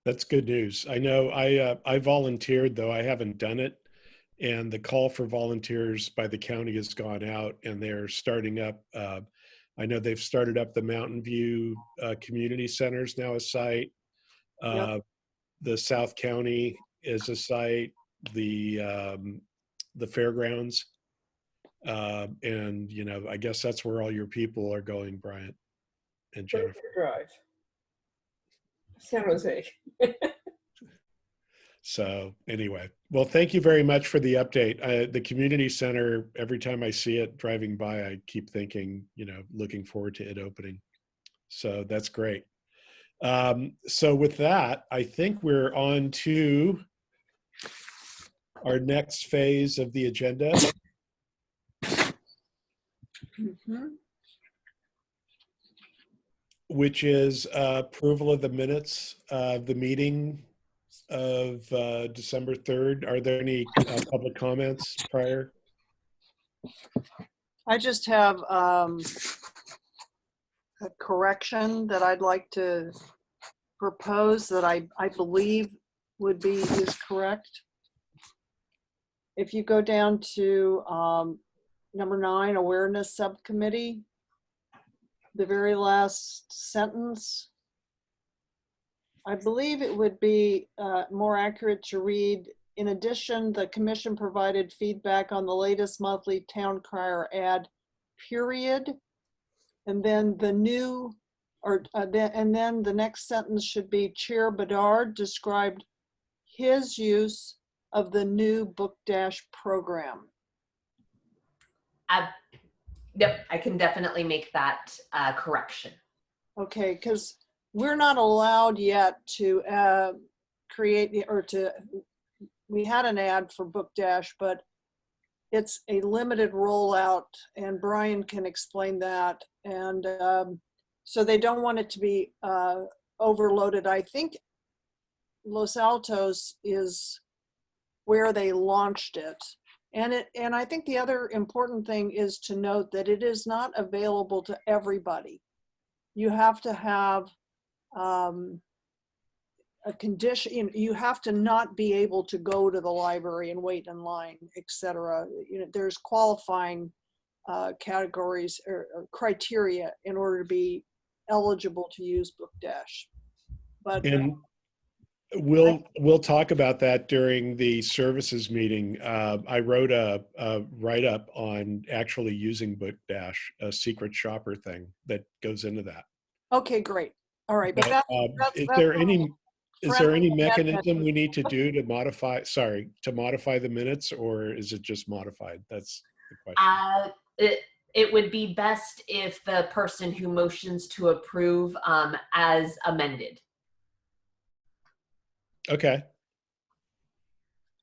That's good news. I know I volunteered, though I haven't done it. And the call for volunteers by the county has gone out, and they're starting up. I know they've started up the Mountain View Community Centers now a site. Yep. The South County is a site. The fairgrounds. And, you know, I guess that's where all your people are going, Bryant and Jennifer. Drive. San Jose. So anyway, well, thank you very much for the update. The community center, every time I see it driving by, I keep thinking, you know, looking forward to it opening. So that's great. So with that, I think we're on to our next phase of the agenda. Mm-hmm. Which is approval of the minutes of the meeting of December 3rd. Are there any public comments prior? I just have a correction that I'd like to propose that I believe is correct. If you go down to number 9, Awareness Subcommittee, the very last sentence, I believe it would be more accurate to read, in addition, the commission provided feedback on the latest monthly town crier ad, period. And then the new, and then the next sentence should be Chair Bedard described his use of the new Book Dash program. Yep, I can definitely make that correction. Okay, because we're not allowed yet to create we had an ad for Book Dash, but it's a limited rollout, and Brian can explain that. And so they don't want it to be overloaded. I think Los Altos is where they launched it. And I think the other important thing is to note that it is not available to everybody. You have to have a condition, you have to not be able to go to the library and wait in line, etc. There's qualifying categories or criteria in order to be eligible to use Book Dash. But And we'll talk about that during the services meeting. I wrote a write-up on actually using Book Dash, a secret shopper thing that goes into that. okay, great. All right, but Is there any friendly mechanism we need to do to modify the minutes, or is it just modified? That's the question. It would be best if the person who motions to approve as amended. Okay.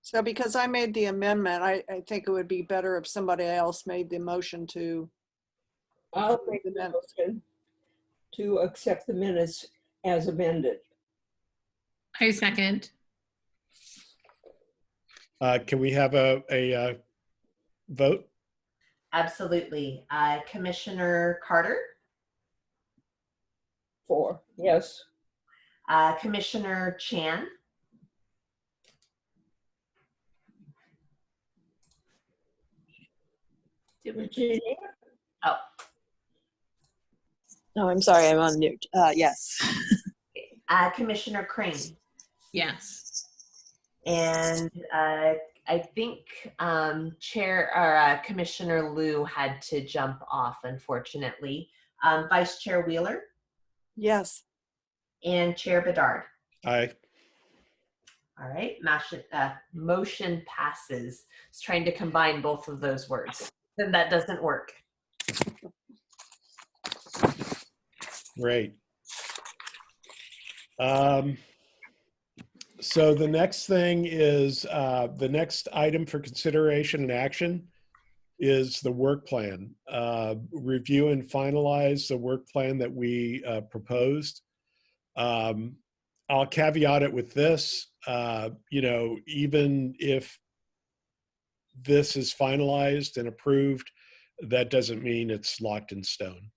So because I made the amendment, I think it would be better if somebody else made the motion to. I'll make the motion to accept the minutes as amended. I second. Can we have a vote? Absolutely. Commissioner Carter? For, yes. Commissioner Chan? Virginia? Oh. No, I'm sorry, I'm on mute. Yes. Commissioner Crane? Yes. And I think Chair or Commissioner Liu had to jump off, unfortunately. Vice Chair Wheeler? Yes. And Chair Bedard? Aye. All right, motion passes. I was trying to combine both of those words, then that doesn't work. Great. So the next thing is the next item for consideration and action is the work plan. Review and finalize the work plan that we proposed. I'll caveat it with this, even if this is finalized and approved, that doesn't mean it's locked in stone.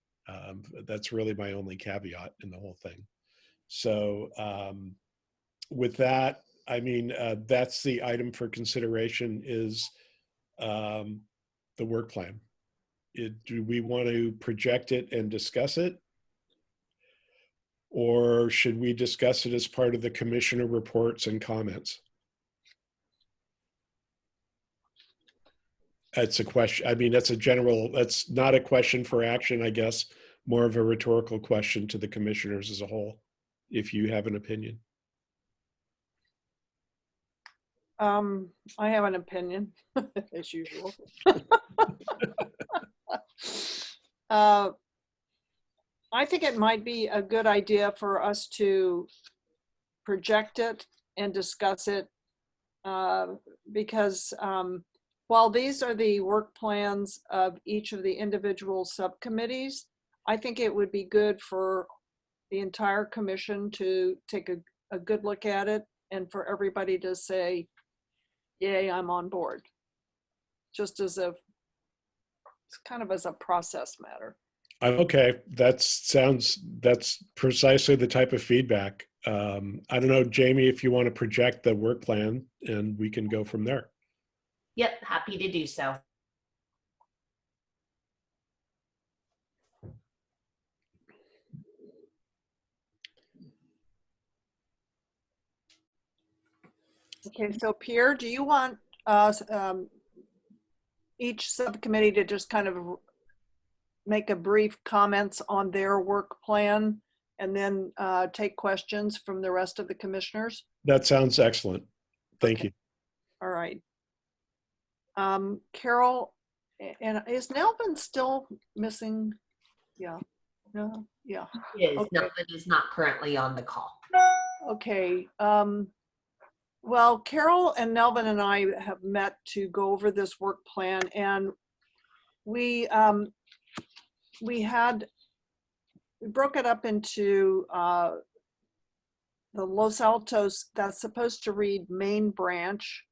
That's really my only caveat in the whole thing. So with that, I mean, that's the item for consideration is the work plan. Do we want to project it and discuss it? Or should we discuss it as part of the commissioner reports and comments? That's a question. I mean, that's not a question for action, I guess, more of a rhetorical question to the commissioners as a whole, if you have an opinion. I have an opinion, as usual. I think it might be a good idea for us to project it and discuss it because while these are the work plans of each of the individual subcommittees, I think it would be good for the entire commission to take a good look at it and for everybody to say, yay, I'm on board. Just as it's kind of as a process matter. Okay, that's precisely the type of feedback. I don't know, Jamie, if you want to project the work plan and we can go from there. Yep, happy to do so. Okay, so Pierre, do you want each subcommittee to just kind of make a brief comments on their work plan and then take questions from the rest of the commissioners? That sounds excellent. Thank you. All right. Carol, and is Nelvin still missing? Yeah. No. Yeah. Okay. Nelvin is not currently on the call. Okay. Well, Carol and Nelvin and I have met to go over this work plan, and we broke it up into the Los Altos, that's supposed to read main branch,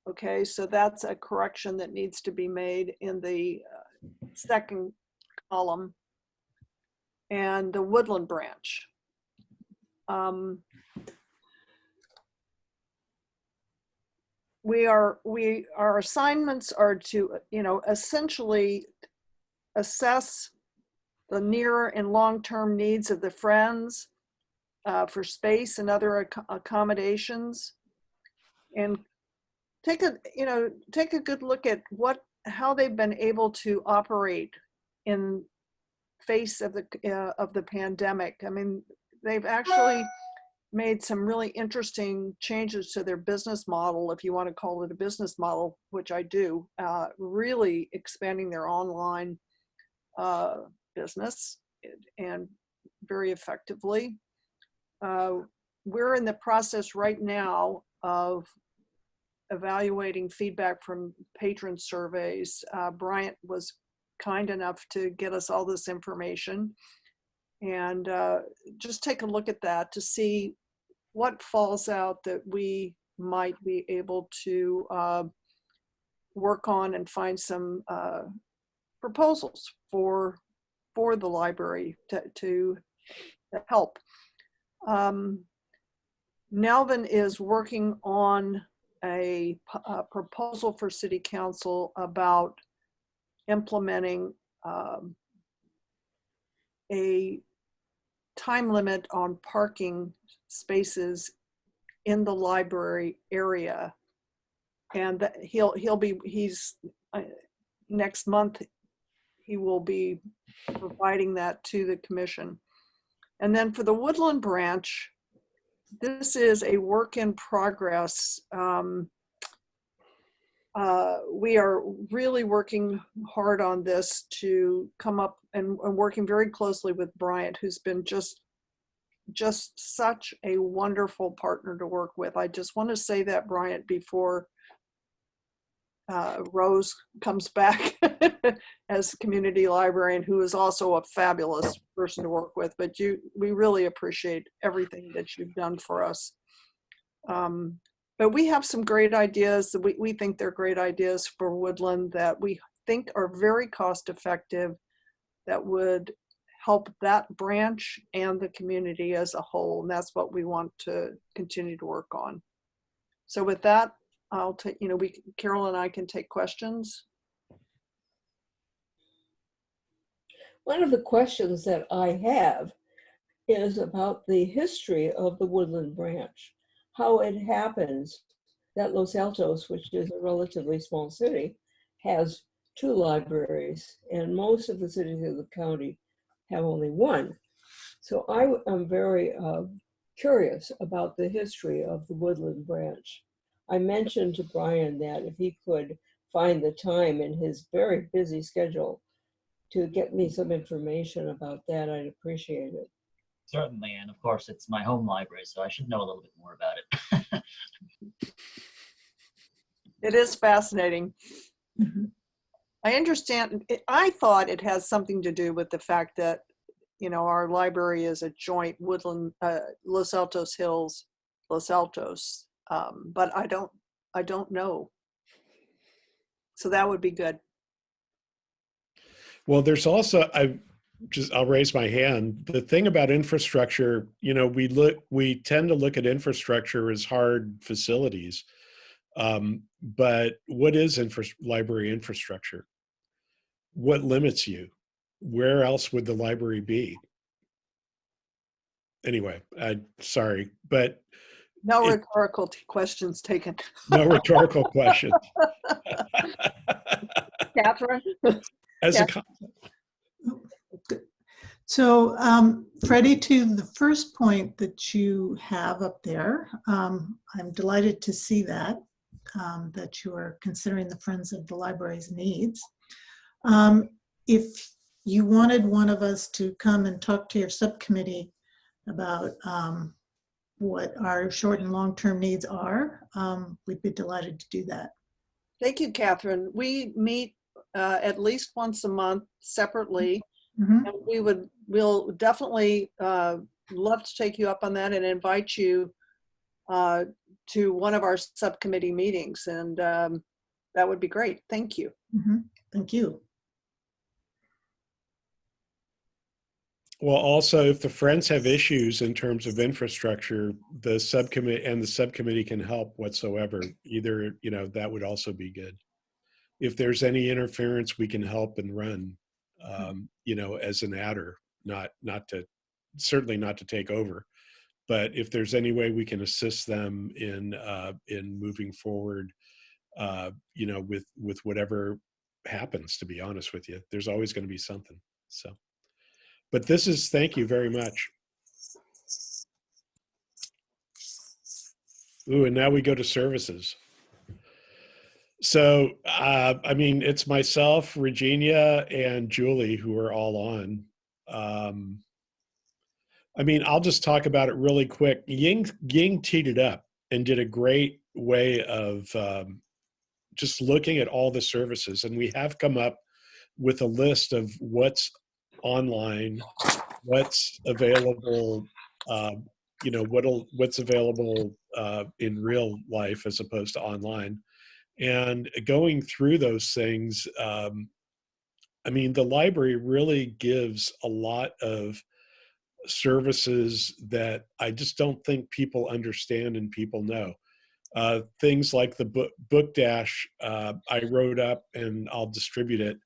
Okay, so that's a correction that needs to be made in the second column. And the Woodland branch. Our assignments are to, essentially assess the near and long-term needs of the Friends for space and other accommodations, and take a good look at how they've been able to operate in face of the pandemic. I mean, they've actually made some really interesting changes to their business model, if you want to call it a business model, which I do, really expanding their online business and very effectively. We're in the process right now of evaluating feedback from patron surveys. Bryant was kind enough to get us all this information, and just take a look at that to see what falls out that we might be able to work on and find some proposals for the library to help. Nelvin is working on a proposal for City Council about implementing a time limit on parking spaces in the library area, and that he's next month he will be providing that to the commission. And then for the Woodland branch, this is a work in progress. We are really working hard on this to come up and working very closely with Bryant, who's been just such a wonderful partner to work with. I just want to say that, Bryant, before Rose comes back as community librarian, who is also a fabulous person to work with. But we really appreciate everything that you've done for us. But we have some great ideas. We think they're great ideas for Woodland that we think are very cost effective, that would help that branch and the community as a whole. And that's what we want to continue to work on. So with that, I'll take, Carol and I can take questions. One of the questions that I have is about the history of the Woodland branch, how it happens that Los Altos, which is a relatively small city, has 2 libraries, and most of the cities of the county have only 1. So I am very curious about the history of the Woodland branch. I mentioned to Brian that if he could find the time in his very busy schedule to get me some information about that, I'd appreciate it. Certainly, and of course, it's my home library, so I should know a little bit more about it. It is fascinating. Mm-hmm. I understand. I thought it has something to do with the fact that, our library is a joint Woodland, Los Altos Hills, Los Altos, but I don't know. So that would be good. Well, there's also, I'll raise my hand. The thing about infrastructure, we tend to look at infrastructure as hard facilities. But what is library infrastructure? What limits you? Where else would the library be? Anyway, sorry, but no rhetorical questions taken. No rhetorical questions. Catherine? So, Freddie, to the first point that you have up there, I'm delighted to see that you are considering the Friends of the Library's needs. If you wanted one of us to come and talk to your subcommittee about what our short and long-term needs are, we'd be delighted to do that. Thank you, Catherine. We meet at least once a month separately. Mm-hmm. And we'll definitely love to take you up on that and invite you to one of our subcommittee meetings, and that would be great. Thank you. Thank you. Well, also, if the Friends have issues in terms of infrastructure, the subcommittee can help whatsoever. Either, that would also be good. If there's any interference, we can help and run, as an adder, certainly not to take over. But if there's any way we can assist them in moving forward, with whatever happens, to be honest with you, there's always going to be something. So. But thank you very much. Ooh, and now we go to services. So, it's myself, Regina, and Julie who are all on. I'll just talk about it really quick. Ying teed it up and did a great way of just looking at all the services. And we have come up with a list of what's online, what's available, what's available in real life as opposed to online. And going through those things, the library really gives a lot of services that I just don't think people understand and people know. Things like the book dash, I wrote up, and I'll distribute it.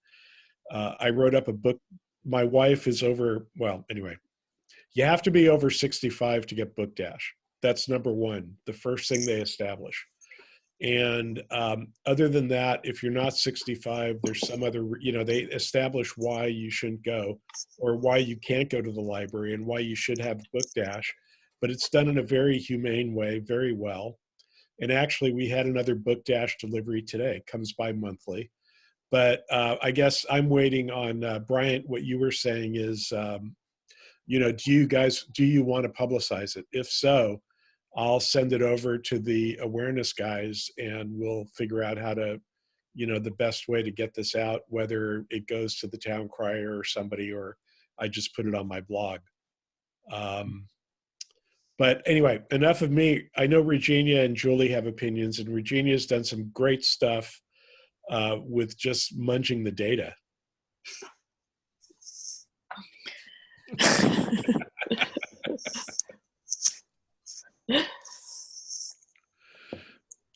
I wrote up a book. My wife is you have to be over 65 to get book dash. That's number one, the first thing they establish. And other than that, if you're not 65, there's some other, they establish why you shouldn't go, or why you can't go to the library, and why you should have book dash. But it's done in a very humane way, very well. And actually, we had another book dash delivery today. Comes by monthly. But I guess I'm waiting on Bryant. What you were saying is, do you want to publicize it? If so, I'll send it over to the awareness guys, and we'll figure out how to, the best way to get this out, whether it goes to the town crier or somebody, or I just put it on my blog. But anyway, enough of me. I know Regina and Julie have opinions, and Regina's done some great stuff with just munging the data.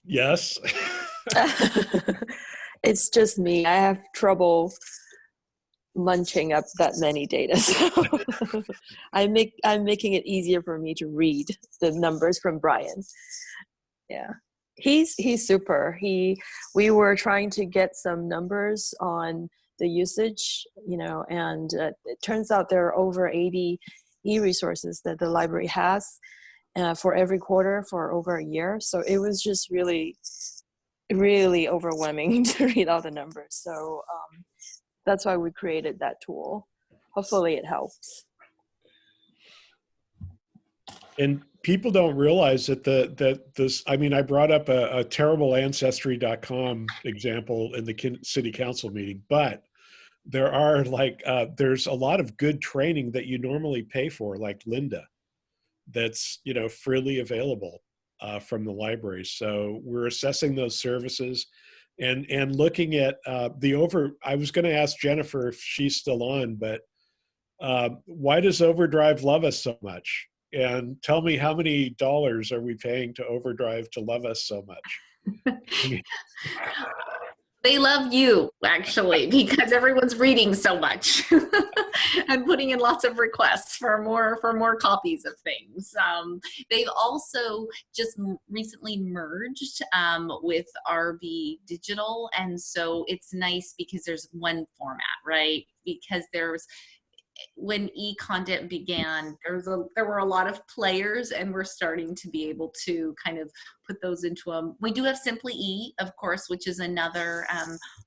Yes. It's just me. I have trouble munching up that many data. So I'm making it easier for me to read the numbers from Brian. Yeah. He's super. We were trying to get some numbers on the usage, and it turns out there are over 80 e-resources that the library has for every quarter for over a year. So it was just really, really overwhelming to read all the numbers. So that's why we created that tool. Hopefully it helps. And people don't realize that I brought up a terrible ancestry.com example in the city council meeting, but there are there's a lot of good training that you normally pay for, like Linda, that's, freely available from the library. So we're assessing those services and looking at I was going to ask Jennifer if she's still on, but why does Overdrive love us so much? And tell me, how many dollars are we paying to Overdrive to love us so much? They love you, actually, because everyone's reading so much and putting in lots of requests for more copies of things. They've also just recently merged with RB Digital, and so it's nice because there's one format, right? Because when e-content began, there were a lot of players, and we're starting to be able to kind of put those into we do have Simply E, of course, which is another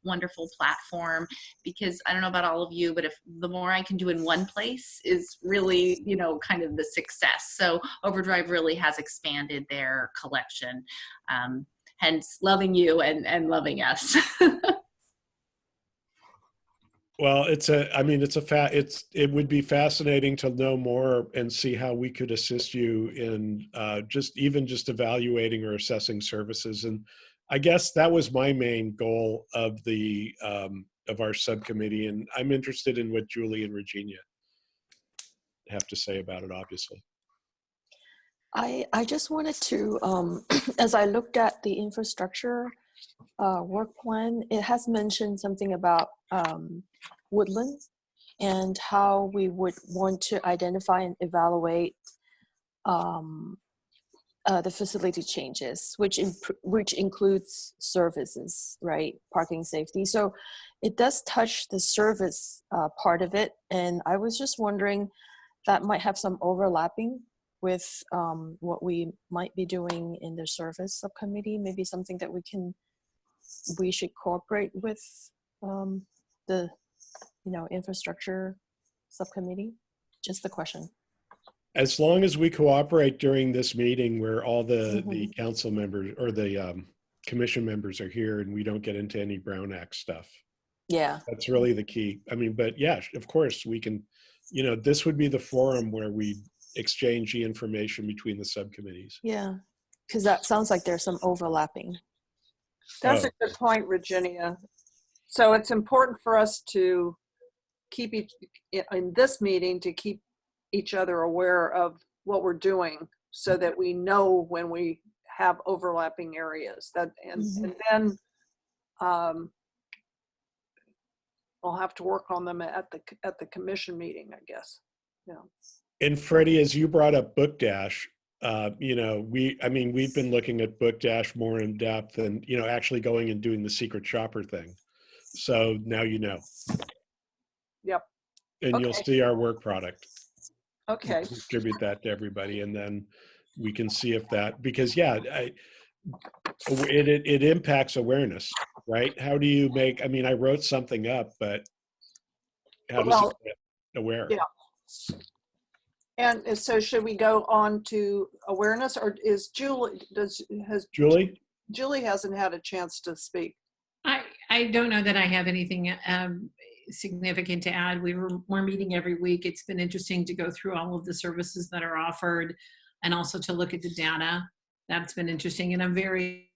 wonderful platform, because I don't know about all of you, but if the more I can do in one place is really, kind of the success. So Overdrive really has expanded their collection, hence loving you and loving us. Well, it would be fascinating to know more and see how we could assist you in just evaluating or assessing services. And I guess that was my main goal of of our subcommittee. And I'm interested in what Julie and Regina have to say about it, obviously. I just wanted to, as I looked at the infrastructure work plan, it has mentioned something about Woodland and how we would want to identify and evaluate the facility changes, which includes services, right? Parking safety. So it does touch the service part of it. And I was just wondering, that might have some overlapping with what we might be doing in the service subcommittee, maybe something that we should cooperate with the infrastructure subcommittee. Just the question. As long as we cooperate during this meeting where all the council members or the commission members are here and we don't get into any Brown Act stuff. Yeah. That's really the key. I mean, but yeah, of course we can, this would be the forum where we exchange the information between the subcommittees. Yeah, because that sounds like there's some overlapping. That's a good point, Virginia. So it's important for us to keep in this meeting to keep each other aware of what we're doing so that we know when we have overlapping areas and then we'll have to work on them at the commission meeting, I guess. Yeah. And Freddie, as you brought up Book Dash, we've been looking at Book Dash more in depth and, actually going and doing the secret shopper thing. So now you know. Yep. And you'll see our work product. Okay. We'll distribute that to everybody, and then we can see if that, because it impacts awareness, right? How do you make, I wrote something up, but how does it get aware? Yeah. And so should we go on to awareness, or is Julie, Julie hasn't had a chance to speak. I don't know that I have anything significant to add. We're meeting every week. It's been interesting to go through all of the services that are offered and also to look at the data. That's been interesting. And I'm very,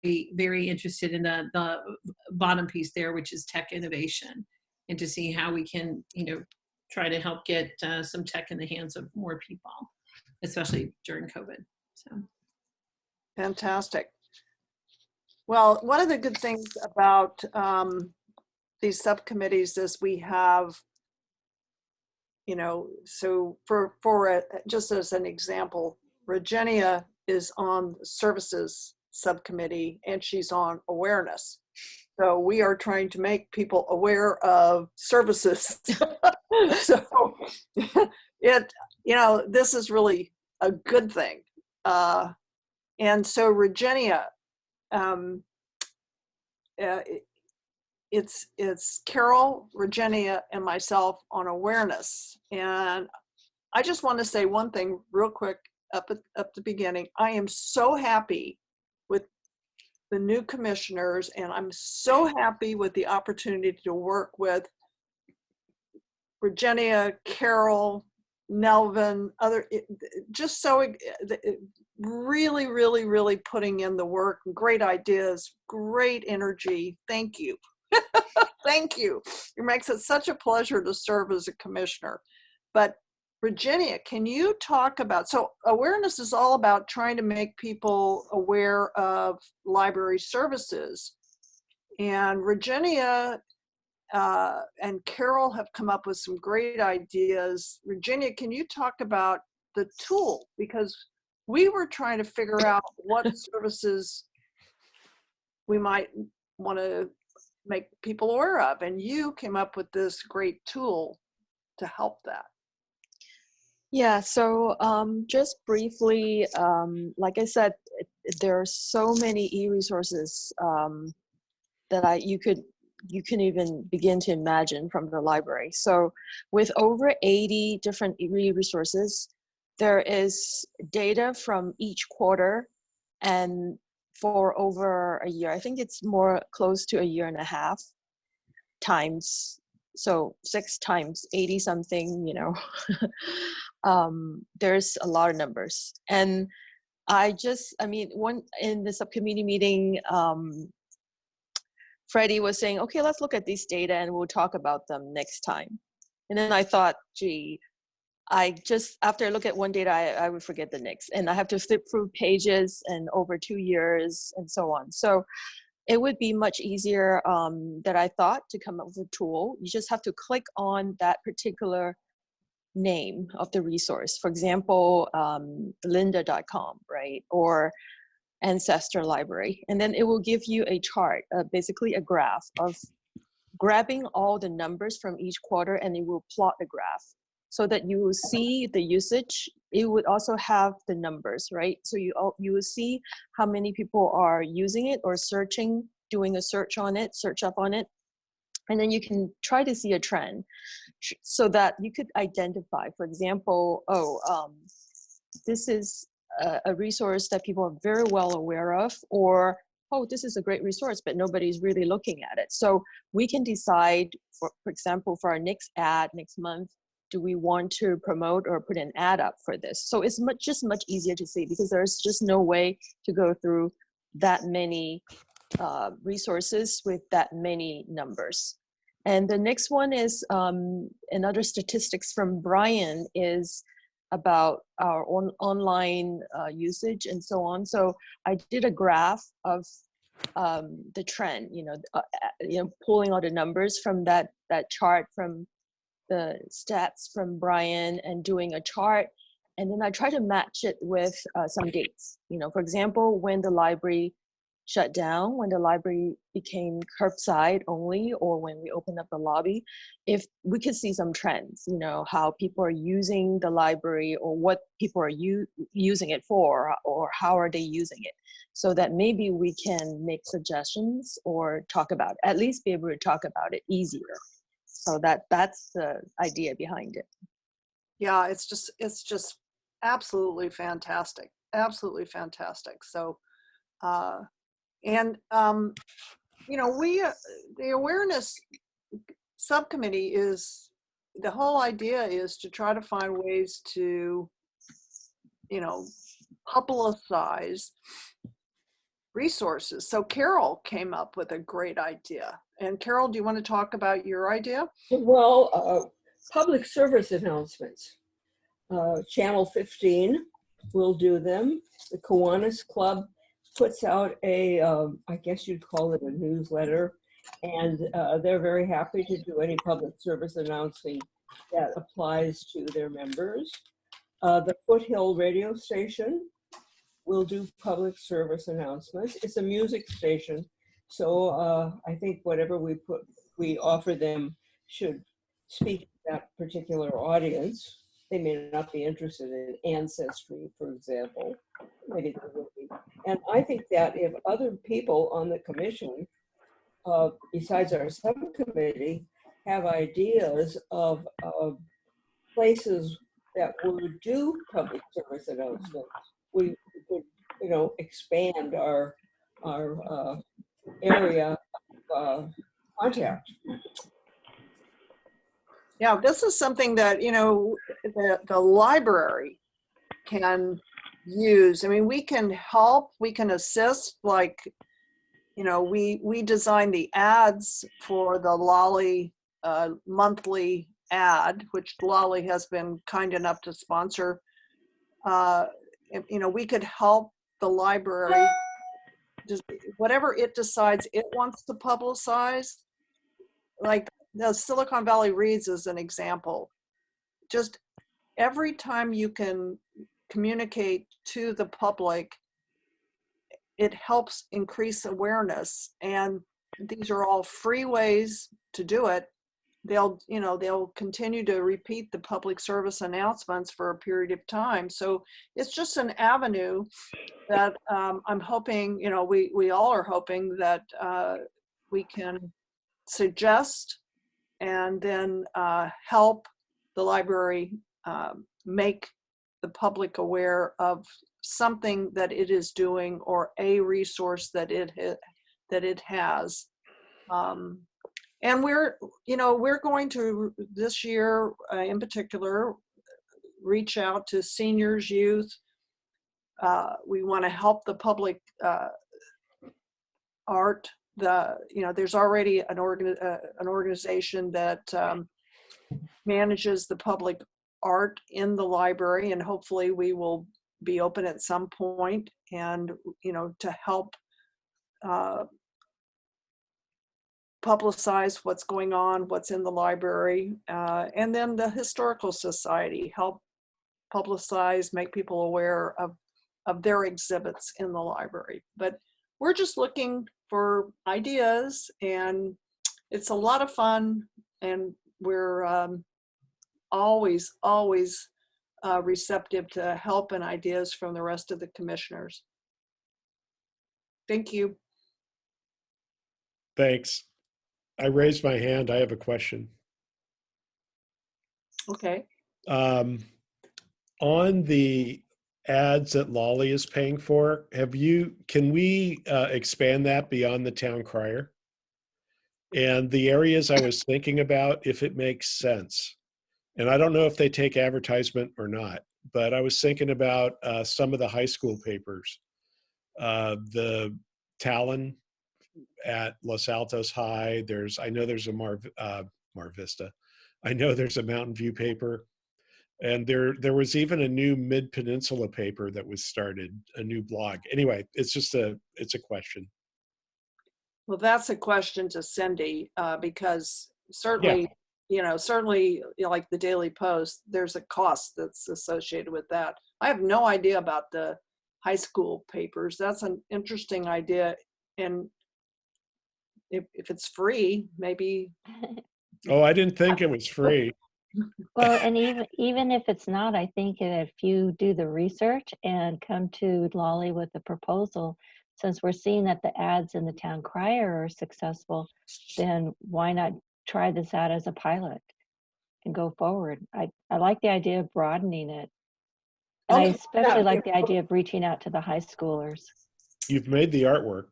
very interested in the bottom piece there, which is tech innovation, and to see how we can, try to help get some tech in the hands of more people, especially during COVID. So. Fantastic. Well, one of the good things about these subcommittees is we have, so just as an example, Regina is on the services subcommittee and she's on awareness. So we are trying to make people aware of services. So this is really a good thing. And so Regina, it's Carol, Regina, and myself on awareness. And I just want to say one thing real quick up the beginning. I am so happy with the new commissioners, and I'm so happy with the opportunity to work with Regina, Carol, Nelvin, just so really, really, really putting in the work, great ideas, great energy. Thank you. Thank you. It makes it such a pleasure to serve as a commissioner. But Virginia, can you talk about, so awareness is all about trying to make people aware of library services. And Virginia and Carol have come up with some great ideas. Virginia, can you talk about the tool? Because we were trying to figure out what services we might want to make people aware of, and you came up with this great tool to help that. Yeah, so just briefly, like I said, there are so many e-resources that you can even begin to imagine from the library. So with over 80 different e-resources, there is data from each quarter and for over a year. I think it's more close to a year and a half times So 6 times 80 something, you know, there's a lot of numbers. And I mean, one in the subcommittee meeting, Freddie was saying, okay, let's look at these data and we'll talk about them next time. And then I thought, gee, after I look at one data, I would forget the next. And I have to flip through pages and over 2 years and so on. So it would be much easier than I thought to come up with a tool. You just have to click on that particular name of the resource. For example, lynda.com, right? Or Ancestor Library. And then it will give you a chart, basically a graph of grabbing all the numbers from each quarter, and it will plot the graph so that you will see the usage. It would also have the numbers, right? So you will see how many people are using it or searching, doing a search on it, search up on it. And then you can try to see a trend so that you could identify, for example, this is a resource that people are very well aware of, or, oh, this is a great resource, but nobody's really looking at it. So we can decide, for example, for our next ad next month, do we want to promote or put an ad up for this? So it's just much easier to see because there's just no way to go through that many resources with that many numbers. And the next one is another statistics from Brian is about our online usage and so on. So I did a graph of the trend, pulling all the numbers from that chart from the stats from Brian and doing a chart. And then I try to match it with some dates. For example, when the library shut down, when the library became curbside only, or when we opened up the lobby, if we could see some trends, how people are using the library or what people are using it for, or how are they using it, so that maybe we can make suggestions or at least be able to talk about it easier. So that's the idea behind it. Yeah, it's just absolutely fantastic. Absolutely fantastic. So, the awareness subcommittee the whole idea is to try to find ways to, publicize resources. So Carol came up with a great idea. And Carol, do you want to talk about your idea? Well, public service announcements. Channel 15 will do them. The Kiwanis Club puts out I guess you'd call it a newsletter, and they're very happy to do any public service announcing that applies to their members. The Foothill radio station will do public service announcements. It's a music station, so I think whatever we offer them should speak to that particular audience. They may not be interested in ancestry, for example. Maybe they will be. And I think that if other people on the commission, besides our subcommittee, have ideas of places that would do public service announcements, we could, expand our area of contact. Yeah, this is something that, the library can use. I mean, we can help, we can assist, like, we design the ads for the Lolly monthly ad, which Lolly has been kind enough to sponsor. We could help the library, just whatever it decides it wants to publicize. Like the Silicon Valley Reads is an example. Just every time you can communicate to the public, it helps increase awareness. And these are all free ways to do it. They'll continue to repeat the public service announcements for a period of time. So it's just an avenue that I'm hoping, we all are hoping that we can suggest and then help the library make the public aware of something that it is doing or a resource that it has. And we're going to this year in particular reach out to seniors, youth. We want to help the public art. There's already an organization that manages the public art in the library, and hopefully we will be open at some point, and to help publicize what's going on, what's in the library, and then the Historical Society help publicize, make people aware of their exhibits in the library. But we're just looking for ideas, and it's a lot of fun, and we're always receptive to help and ideas from the rest of the commissioners. Thank you. Thanks. I raised my hand. I have a question. Okay. On the ads that Lolly is paying for, can we expand that beyond the town crier? And the areas I was thinking about, if it makes sense. And I don't know if they take advertisement or not, but I was thinking about some of the high school papers. The Talon at Los Altos High. I know there's a Mar Vista. I know there's a Mountain View paper. And there was even a new Mid-Peninsula paper that was started, a new blog. Anyway, it's a question. Well, that's a question to Cindy, because certainly, certainly like the Daily Post, there's a cost that's associated with that. I have no idea about the high school papers. That's an interesting idea. And if it's free, maybe. Oh, I didn't think it was free. Well, and even if it's not, I think if you do the research and come to Lolly with a proposal, since we're seeing that the ads in the town crier are successful, then why not try this out as a pilot and go forward? I like the idea of broadening it. And I especially like the idea of reaching out to the high schoolers. You've made the artwork.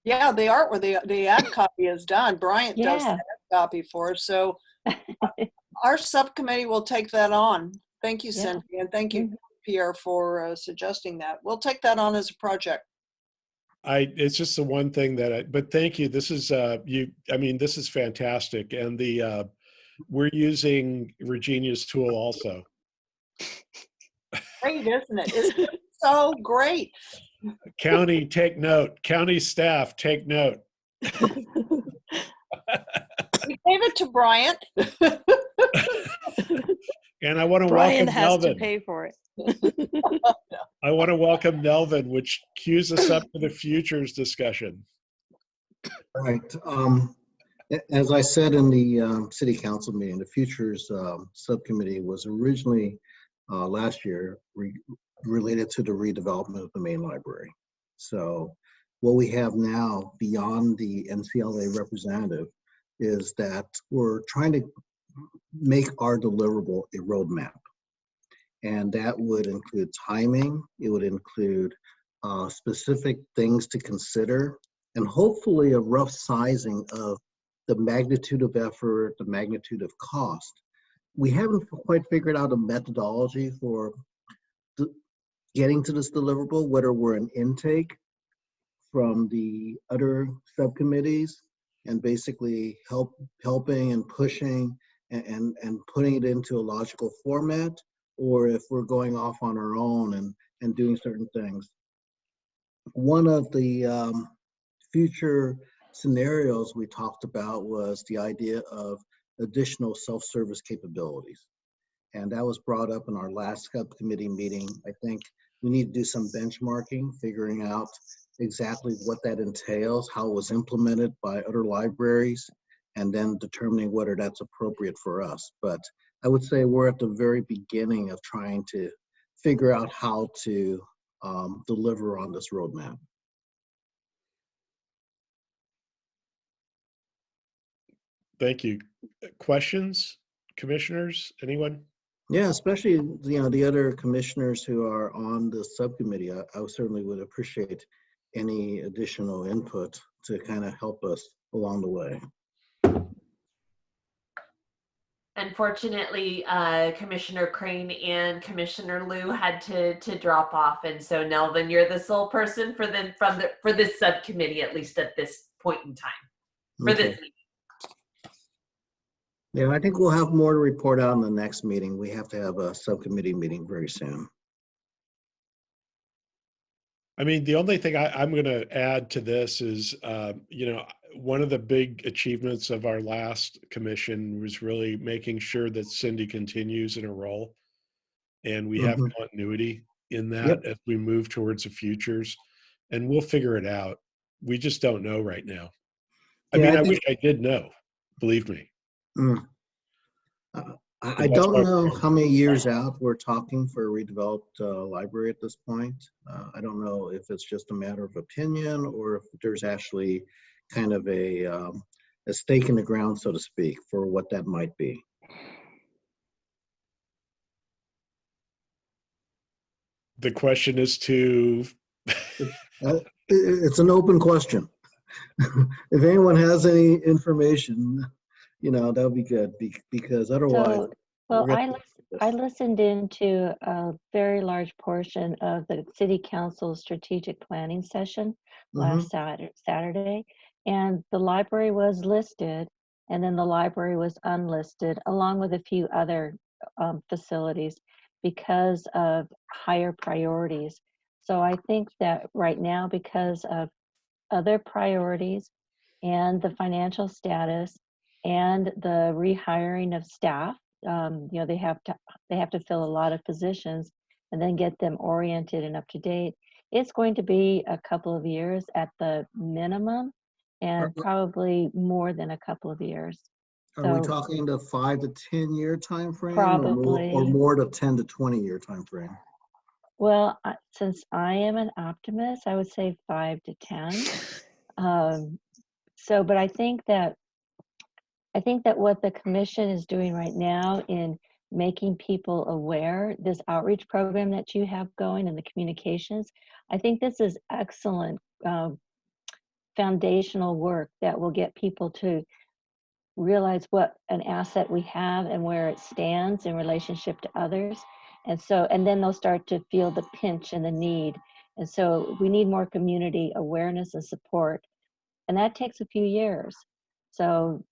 Yeah, the art where the ad copy is done. Bryant does the ad copy for us. So our subcommittee will take that on. Thank you, Cindy, and thank you, Pierre, for suggesting that. We'll take that on as a project. It's just the one thing but thank you. This is this is fantastic. And we're using Regina's tool also. Great, isn't it? It's so great. County, take note. County staff, take note. We gave it to Bryant. And I want to Brian welcome has Melvin. to pay for it. I want to welcome Melvin, which cues us up for the futures discussion. All right. As I said in the city council meeting, the futures subcommittee was originally last year related to the redevelopment of the main library. So what we have now beyond the NCLA representative is that we're trying to make our deliverable a roadmap. And that would include timing, it would include specific things to consider, and hopefully a rough sizing of the magnitude of effort, the magnitude of cost. We haven't quite figured out a methodology for getting to this deliverable, whether we're an intake from the other subcommittees and basically helping and pushing and putting it into a logical format, or if we're going off on our own and doing certain things. One of the future scenarios we talked about was the idea of additional self-service capabilities. And that was brought up in our last subcommittee meeting. I think we need to do some benchmarking, figuring out exactly what that entails, how it was implemented by other libraries, and then determining whether that's appropriate for us. But I would say we're at the very beginning of trying to figure out how to deliver on this roadmap. Thank you. Questions, commissioners, anyone? Yeah, especially the other commissioners who are on the subcommittee. I certainly would appreciate any additional input to kind of help us along the way. Unfortunately, Commissioner Crane and Commissioner Liu had to drop off, and so Nelvin, you're the sole person for them for this subcommittee, at least at this point in time. For this Okay. Yeah, I think we'll have more to report out in the next meeting. We have to have a subcommittee meeting very soon. I mean, the only thing I'm going to add to this is, one of the big achievements of our last commission was really making sure that Cindy continues in her role, and we have continuity in that as we move towards the futures, and we'll figure it out. We just don't know right now. I mean, I wish I did know, believe me. I don't know how many years out we're talking for a redeveloped library at this point. I don't know if it's just a matter of opinion or if there's actually kind of a stake in the ground, so to speak, for what that might be. The question is to... It's an open question. If anyone has any information, that would be good, because otherwise... So, well, I listened into a very large portion of the City Council strategic planning session last Saturday, and the library was listed, and then the library was unlisted, along with a few other facilities, because of higher priorities. So I think that right now, because of other priorities and the financial status and the rehiring of staff, they have to fill a lot of positions and then get them oriented and up to date. It's going to be a couple of years at the minimum, and probably more than a couple of years. Are we talking the 5 to 10 year time frame, probably, or more to 10 to 20 year time frame? Well, since I am an optimist, I would say 5 to 10. But I think that what the commission is doing right now in making people aware, this outreach program that you have going and the communications, I think this is excellent foundational work that will get people to realize what an asset we have and where it stands in relationship to others. And then they'll start to feel the pinch and the need. And so we need more community awareness and support. And that takes a few years. So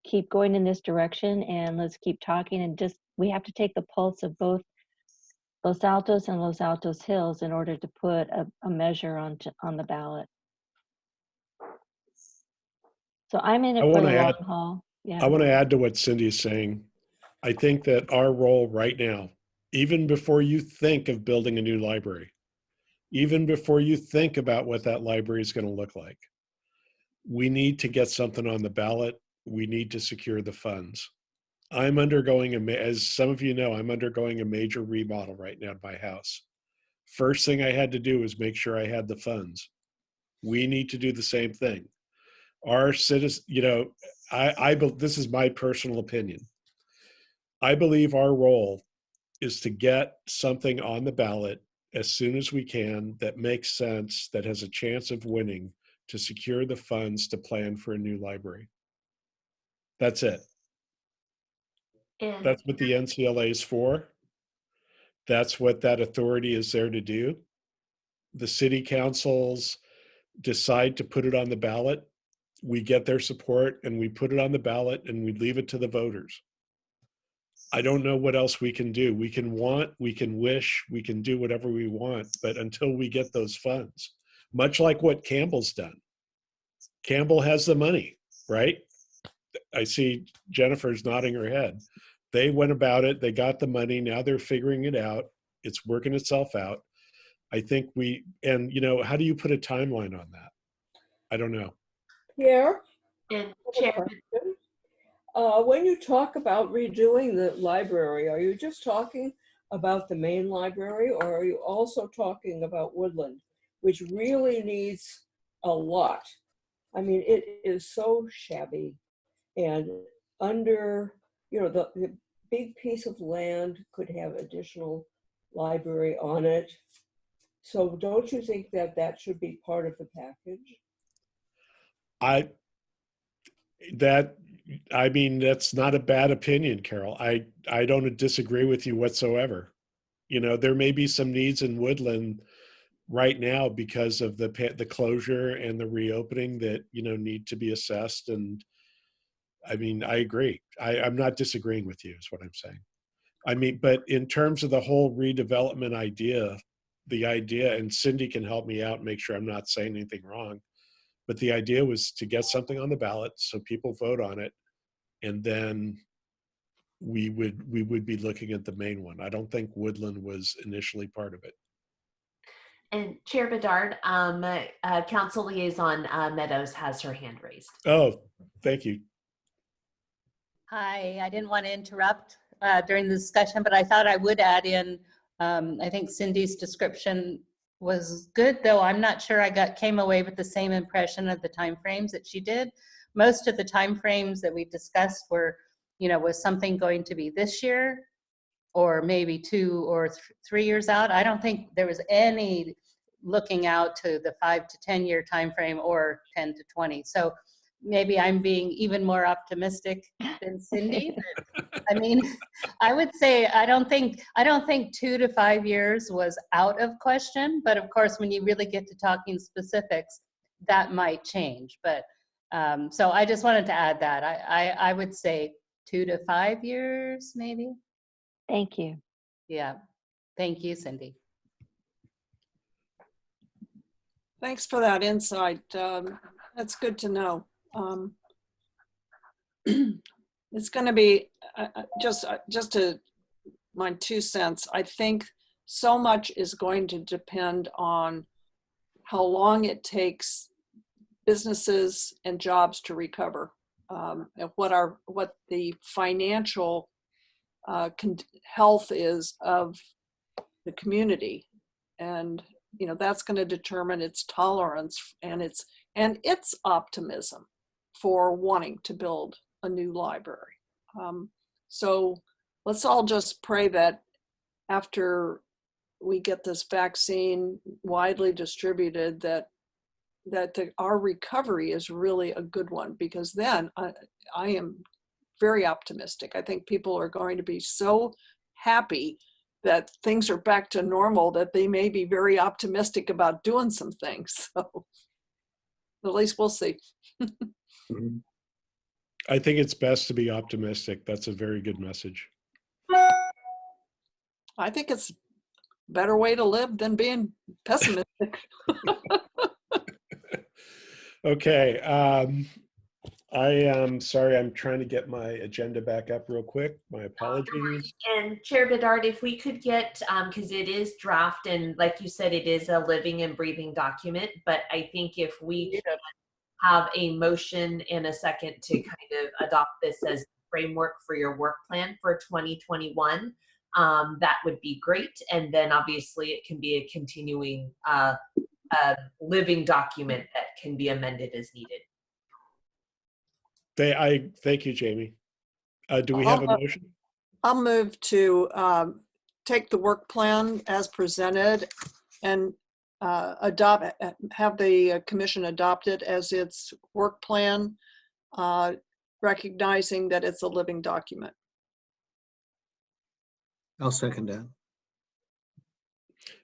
keep going in this direction, and let's keep talking, and we have to take the pulse of both Los Altos and Los Altos Hills in order to put a measure on the ballot. So I'm in it for the long haul. Yeah. I want to add to what Cindy is saying. I think that our role right now, even before you think of building a new library, even before you think about what that library is going to look like, we need to get something on the ballot. We need to secure the funds. I'm undergoing, as some of you know, I'm undergoing a major remodel right now at my house. First thing I had to do was make sure I had the funds. We need to do the same thing. Our citizens, this is my personal opinion. I believe our role is to get something on the ballot as soon as we can that makes sense, that has a chance of winning, to secure the funds to plan for a new library. That's it. That's what the NCLA is for. That's what that authority is there to do. The city councils decide to put it on the ballot. We get their support and we put it on the ballot and we leave it to the voters. I don't know what else we can do. We can want, we can wish, we can do whatever we want, but until we get those funds, much like what Campbell's done. Campbell has the money, right? I see Jennifer's nodding her head. They went about it. They got the money. Now they're figuring it out. It's working itself out. I think how do you put a timeline on that? I don't know. Pierre? And Chair. When you talk about redoing the library, are you just talking about the main library, or are you also talking about Woodland, which really needs a lot? I mean, it is so shabby, and under, the big piece of land could have additional library on it. So don't you think that should be part of the package? I mean, that's not a bad opinion, Carol. I don't disagree with you whatsoever. You know, there may be some needs in Woodland right now because of the closure and the reopening that, you know, need to be assessed. And I mean, I agree. I'm not disagreeing with you is what I'm saying. I mean, but in terms of the whole redevelopment idea, the idea, and Cindy can help me out and make sure I'm not saying anything wrong, but the idea was to get something on the ballot so people vote on it, and then we would be looking at the main one. I don't think Woodland was initially part of it. And Chair Bedard, Council Liaison Meadows has her hand raised. Oh, thank you. Hi, I didn't want to interrupt during the discussion, but I thought I would add in, I think Cindy's description was good, though I'm not sure I came away with the same impression of the timeframes that she did. Most of the timeframes that we discussed were, you know, was something going to be this year or maybe 2 or 3 years out. I don't think there was any looking out to the 5 to 10 year timeframe or 10 to 20. So maybe I'm being even more optimistic than Cindy. I mean, I would say I don't think 2 to 5 years was out of question, but of course, when you really get to talking specifics, that might change. But so I just wanted to add that I would say 2 to 5 years, maybe. Thank you. Yeah, thank you, Cindy. Thanks for that insight. That's good to know. It's going to be just to my 2 cents. I think so much is going to depend on how long it takes businesses and jobs to recover, and what the financial health is of the community, and you know that's going to determine its tolerance and its optimism for wanting to build a new library. So let's all just pray that after we get this vaccine widely distributed, that our recovery is really a good one, because then I am very optimistic. I think people are going to be so happy that things are back to normal that they may be very optimistic about doing some things. So at least we'll see. Mm-hmm. I think it's best to be optimistic. That's a very good message. I think it's a better way to live than being pessimistic. Okay. I am sorry, I'm trying to get my agenda back up real quick. My apologies. And Chair Bedard, if we could get, because it is draft and like you said, it is a living and breathing document, but I think if we could have a motion and a second to kind of adopt this as framework for your work plan for 2021, that would be great. And then obviously it can be a continuing living document that can be amended as needed. Thank you, Jamie. Do we have a motion? I'll move to take the work plan as presented and have the commission adopt it as its work plan, recognizing that it's a living document. I'll second that.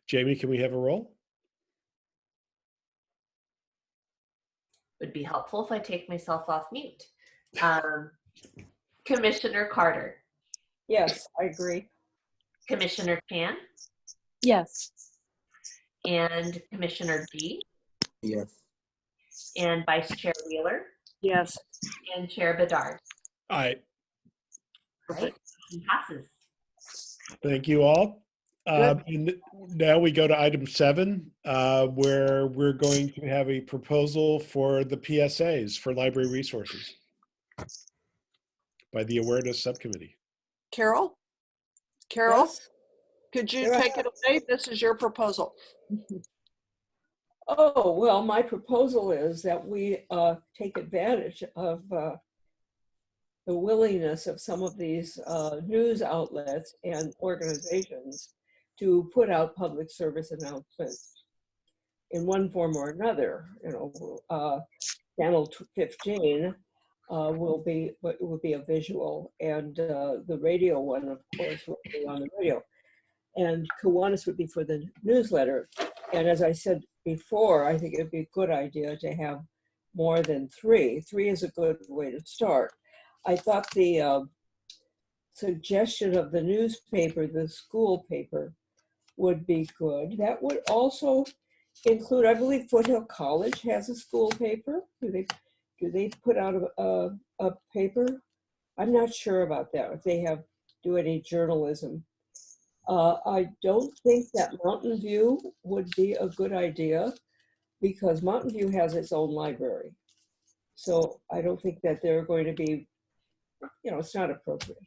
Jamie, can we have a roll? Would be helpful if I take myself off mute. Commissioner Carter. Yes, I agree. Commissioner Chan. Yes. And Commissioner G. Yes. And Vice Chair Wheeler. Yes. And Chair Bedard. Aye. Right. Passes. Thank you all. And now we go to item 7, where we're going to have a proposal for the PSAs for library resources by the Awareness Subcommittee. Carol? Yes? Could you take it away? This is your proposal. Oh, well, my proposal is that we take advantage of the willingness of some of these news outlets and organizations to put out public service announcements in one form or another. You know, Channel 15 will be a visual, and the radio one, of course, will be on the radio. And Kiwanis would be for the newsletter. And as I said before, I think it'd be a good idea to have more than 3. 3 is a good way to start. I thought the suggestion of the newspaper, the school paper, would be good. That would also include, I believe Foothill College has a school paper. Do they put out a paper? I'm not sure about that, if they do any journalism. I don't think that Mountain View would be a good idea because Mountain View has its own library. So I don't think that they're going to be, it's not appropriate.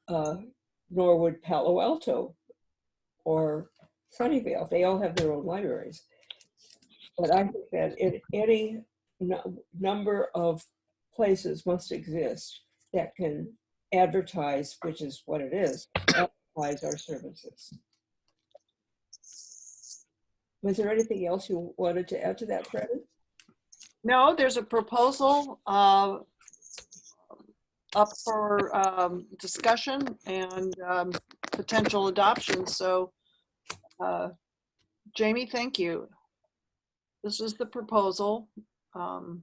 Nor would Palo Alto or Sunnyvale. They all have their own libraries. But I think that any number of places must exist that can advertise, which is what it is, advertise our services. Was there anything else you wanted to add to that, Fred? No, there's a proposal up for discussion and potential adoption. So, Jamie, thank you. This is the proposal. The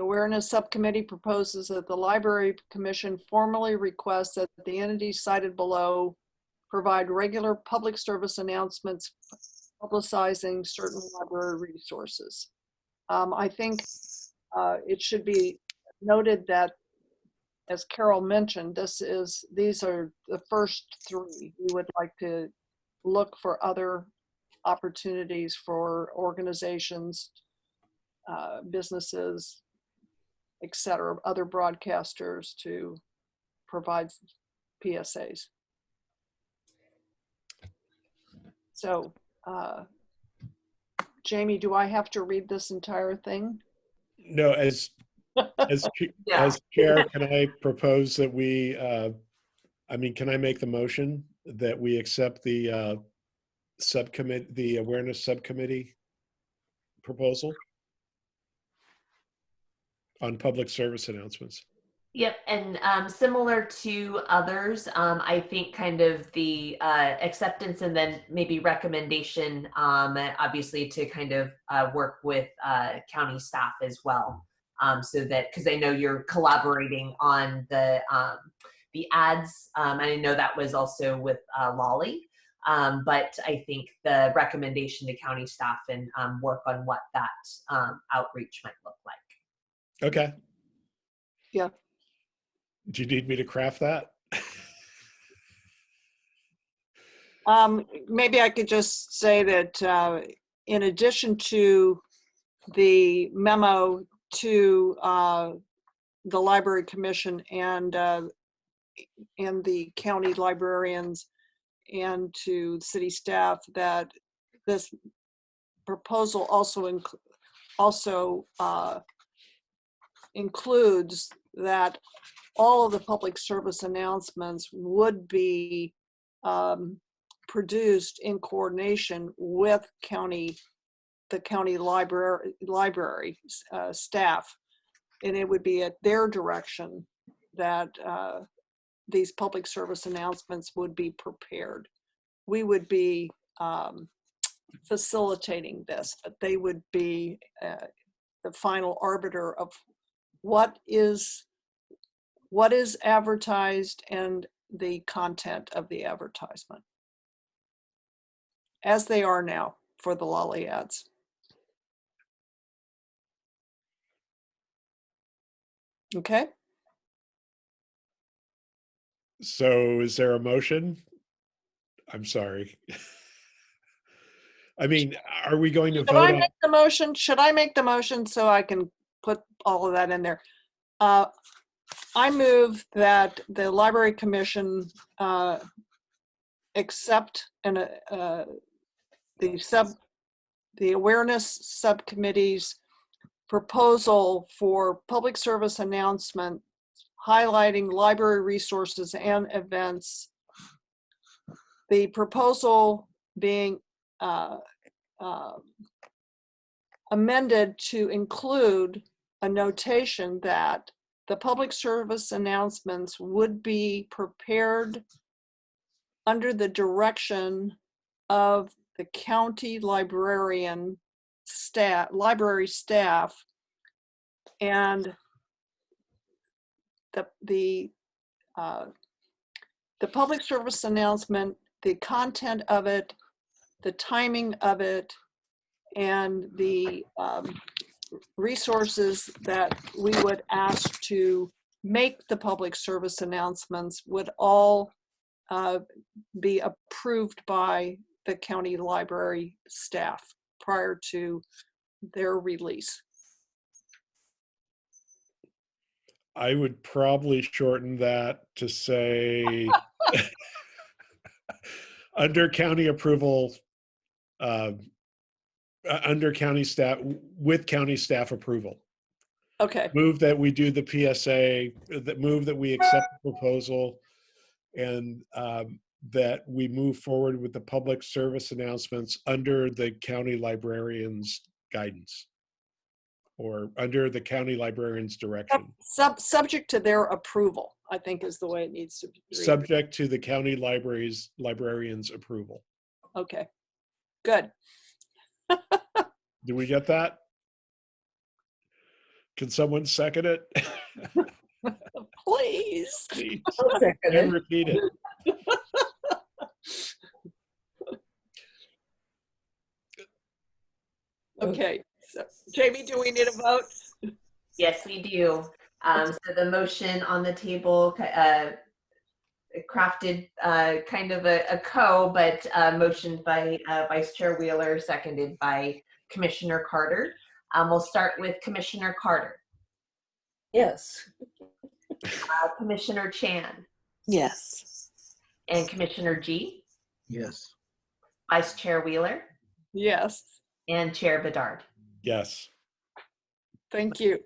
Awareness Subcommittee proposes that the Library Commission formally requests that the entities cited below provide regular public service announcements publicizing certain library resources. I think it should be noted that, as Carol mentioned, these are the first 3. We would like to look for other opportunities for organizations, businesses, etc., other broadcasters to provide PSAs. So, Jamie, do I have to read this entire thing? No, as chair, can I propose that we, can I make the motion that we accept the subcommittee, the awareness subcommittee proposal on public service announcements? Yep, and similar to others, I think kind of the acceptance and then maybe recommendation, obviously to kind of work with county staff as well, so that, because I know you're collaborating on the ads. I know that was also with Lolly, but I think the recommendation to county staff and work on what that outreach might look like. Okay. Yeah. Do you need me to craft that? Maybe I could just say that in addition to the memo to the Library Commission and the county librarians and to city staff, that this proposal also includes that all of the public service announcements would be produced in coordination with the county library staff, and it would be at their direction that these public service announcements would be prepared. We would be facilitating this, but they would be the final arbiter of what is advertised and the content of the advertisement, as they are now for the Lolly ads. Okay. So is there a motion? I'm sorry. I mean, are we going to vote on? Make the motion? Should I make the motion so I can put all of that in there? I move that the Library Commission accept the Awareness Subcommittee's proposal for public service announcement highlighting library resources and events. The proposal being amended to include a notation that the public service announcements would be prepared under the direction of the county library staff, and the public service announcement, the content of it, the timing of it, and the resources that we would ask to make the public service announcements would all be approved by the county library staff prior to their release. I would probably shorten that to say under county approval, under county staff, with county staff approval. Okay. Move that we do the PSA, move that we accept the proposal, and that we move forward with the public service announcements under the county librarian's guidance, or under the county librarian's direction. Subject to their approval, I think is the way it needs to be. Subject to the county librarian's approval. Okay, good. Do we get that? Can someone second it? Please. Please. I'll second it. And repeat it. Okay, so Jamie, do we need a vote? Yes, we do. So the motion on the table crafted kind of a but motioned by Vice Chair Wheeler, seconded by Commissioner Carter. We'll start with Commissioner Carter. Yes. Commissioner Chan. Yes. And Commissioner G. Yes. Vice Chair Wheeler. Yes. And Chair Bedard. Yes. Thank you.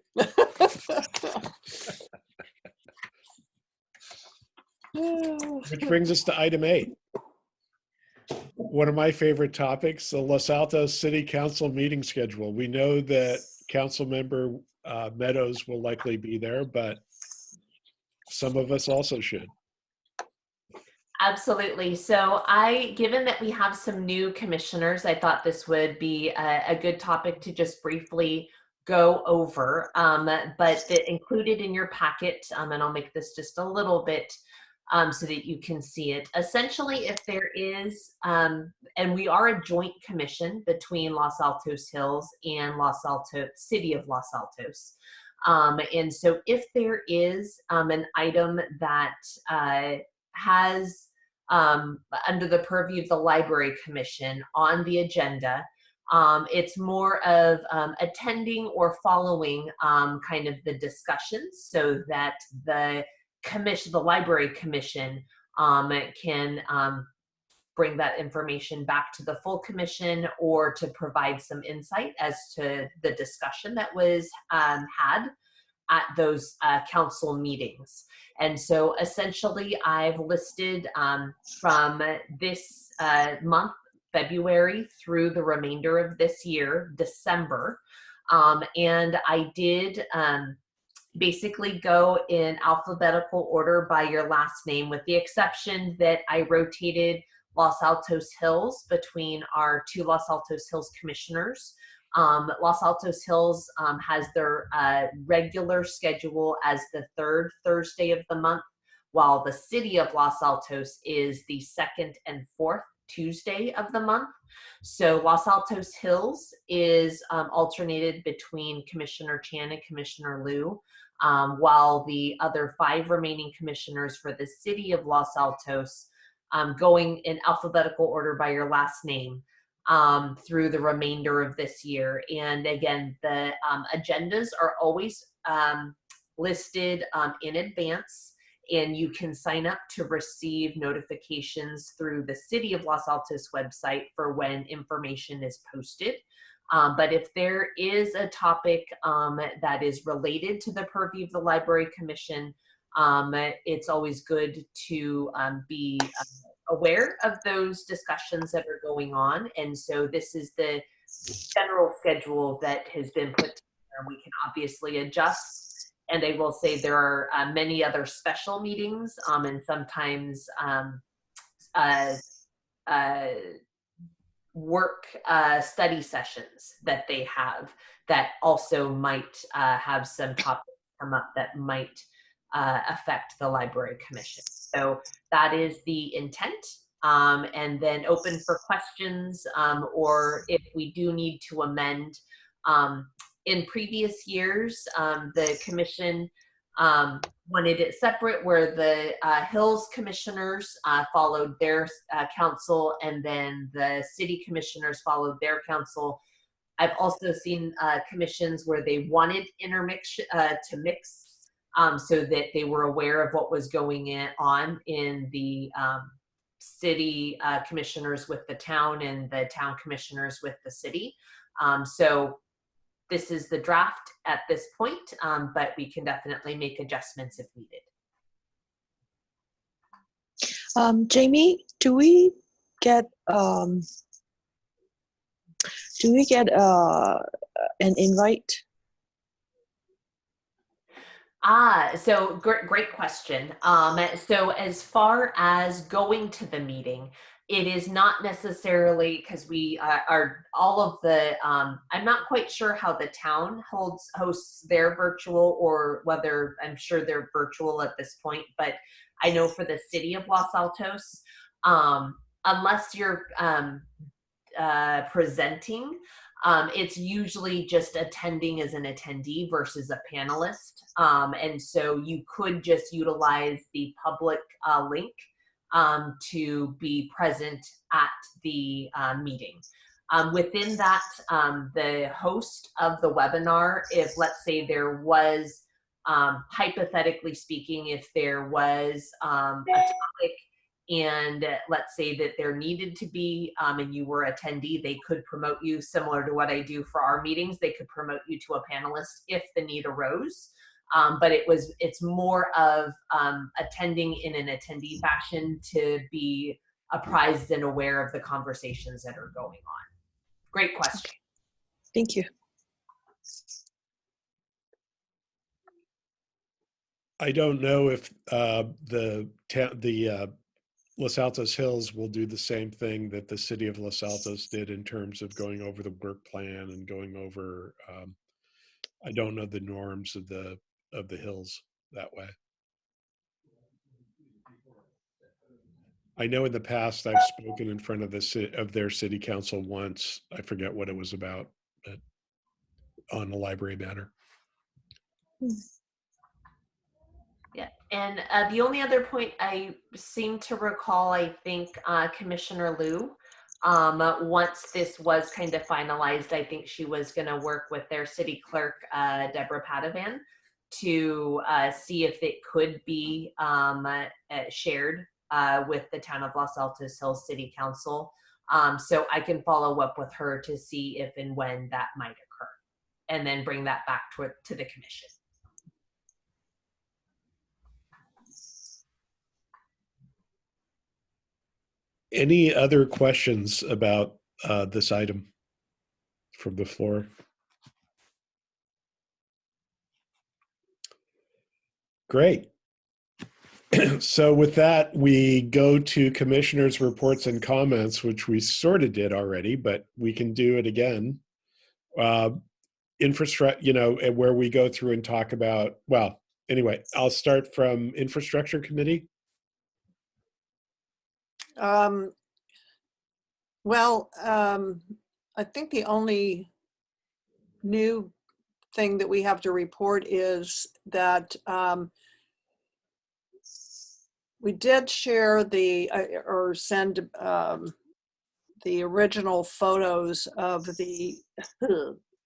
Which brings us to item 8. One of my favorite topics, the Los Altos City Council meeting schedule. We know that Council Member Meadows will likely be there, but some of us also should. Absolutely. So given that we have some new commissioners, I thought this would be a good topic to just briefly go over, but included in your packet, and I'll make this just a little bit so that you can see it. Essentially, if there is, and we are a joint commission between Los Altos Hills and City of Los Altos. And so if there is an item that has under the purview of the Library Commission on the agenda, it's more of attending or following kind of the discussions so that the Library Commission can bring that information back to the full commission, or to provide some insight as to the discussion that was had at those council meetings. And so essentially I've listed from this month, February, through the remainder of this year, December. And I did basically go in alphabetical order by your last name, with the exception that I rotated Los Altos Hills between our 2 Los Altos Hills commissioners. Los Altos Hills has their regular schedule as the 3rd Thursday of the month, while the City of Los Altos is the 2nd and 4th Tuesday of the month. So Los Altos Hills is alternated between Commissioner Chan and Commissioner Liu, while the other 5 remaining commissioners for the City of Los Altos, going in alphabetical order by your last name, through the remainder of this year. And again, the agendas are always listed in advance, and you can sign up to receive notifications through the City of Los Altos website for when information is posted. But if there is a topic that is related to the purview of the Library Commission, it's always good to be aware of those discussions that are going on. And so this is the general schedule that has been put and we can obviously adjust. And I will say there are many other special meetings and sometimes work study sessions that they have that also might have some topics come up that might affect the library commission. So that is the intent. And then open for questions, or if we do need to amend. In previous years, the commission wanted it separate, where the Hills commissioners followed their council, and then the city commissioners followed their council. I've also seen commissions where they wanted intermix to mix, so that they were aware of what was going on in the city commissioners with the town and the town commissioners with the city. So this is the draft at this point, but we can definitely make adjustments if needed. Jamie, do we get an invite? So great question. So as far as going to the meeting, it is not necessarily, because we are all of the, I'm not quite sure how the town hosts their virtual, or whether, I'm sure they're virtual at this point, but I know for the city of Los Altos, unless you're presenting, it's usually just attending as an attendee versus a panelist. And so you could just utilize the public link to be present at the meeting. Within that, the host of the webinar, if let's say there was, hypothetically speaking, if there was a topic, and let's say that there needed to be, and you were attendee, they could promote you, similar to what I do for our meetings. They could promote you to a panelist if the need arose. But it's more of attending in an attendee fashion to be apprised and aware of the conversations that are going on. Great question. Thank you. I don't know if the Los Altos Hills will do the same thing that the city of Los Altos did in terms of going over the work plan and going over, I don't know the norms of the hills that way. I know in the past I've spoken in front of their city council once. I forget what it was about, but on a library matter. Yeah, and the only other point I seem to recall, I think Commissioner Liu, once this was kind of finalized, I think she was going to work with their city clerk, Deborah Padovan, to see if it could be shared with the town of Los Altos Hills City Council. So I can follow up with her to see if and when that might occur, and then bring that back to the commission. Any other questions about this item from the floor? Great. So with that, we go to commissioners' reports and comments, which we sort of did already, but we can do it again. Infrastructure, where we go through and talk about, well, anyway, I'll start from Infrastructure Committee. I think the only new thing that we have to report is that we did share or send the original photos of the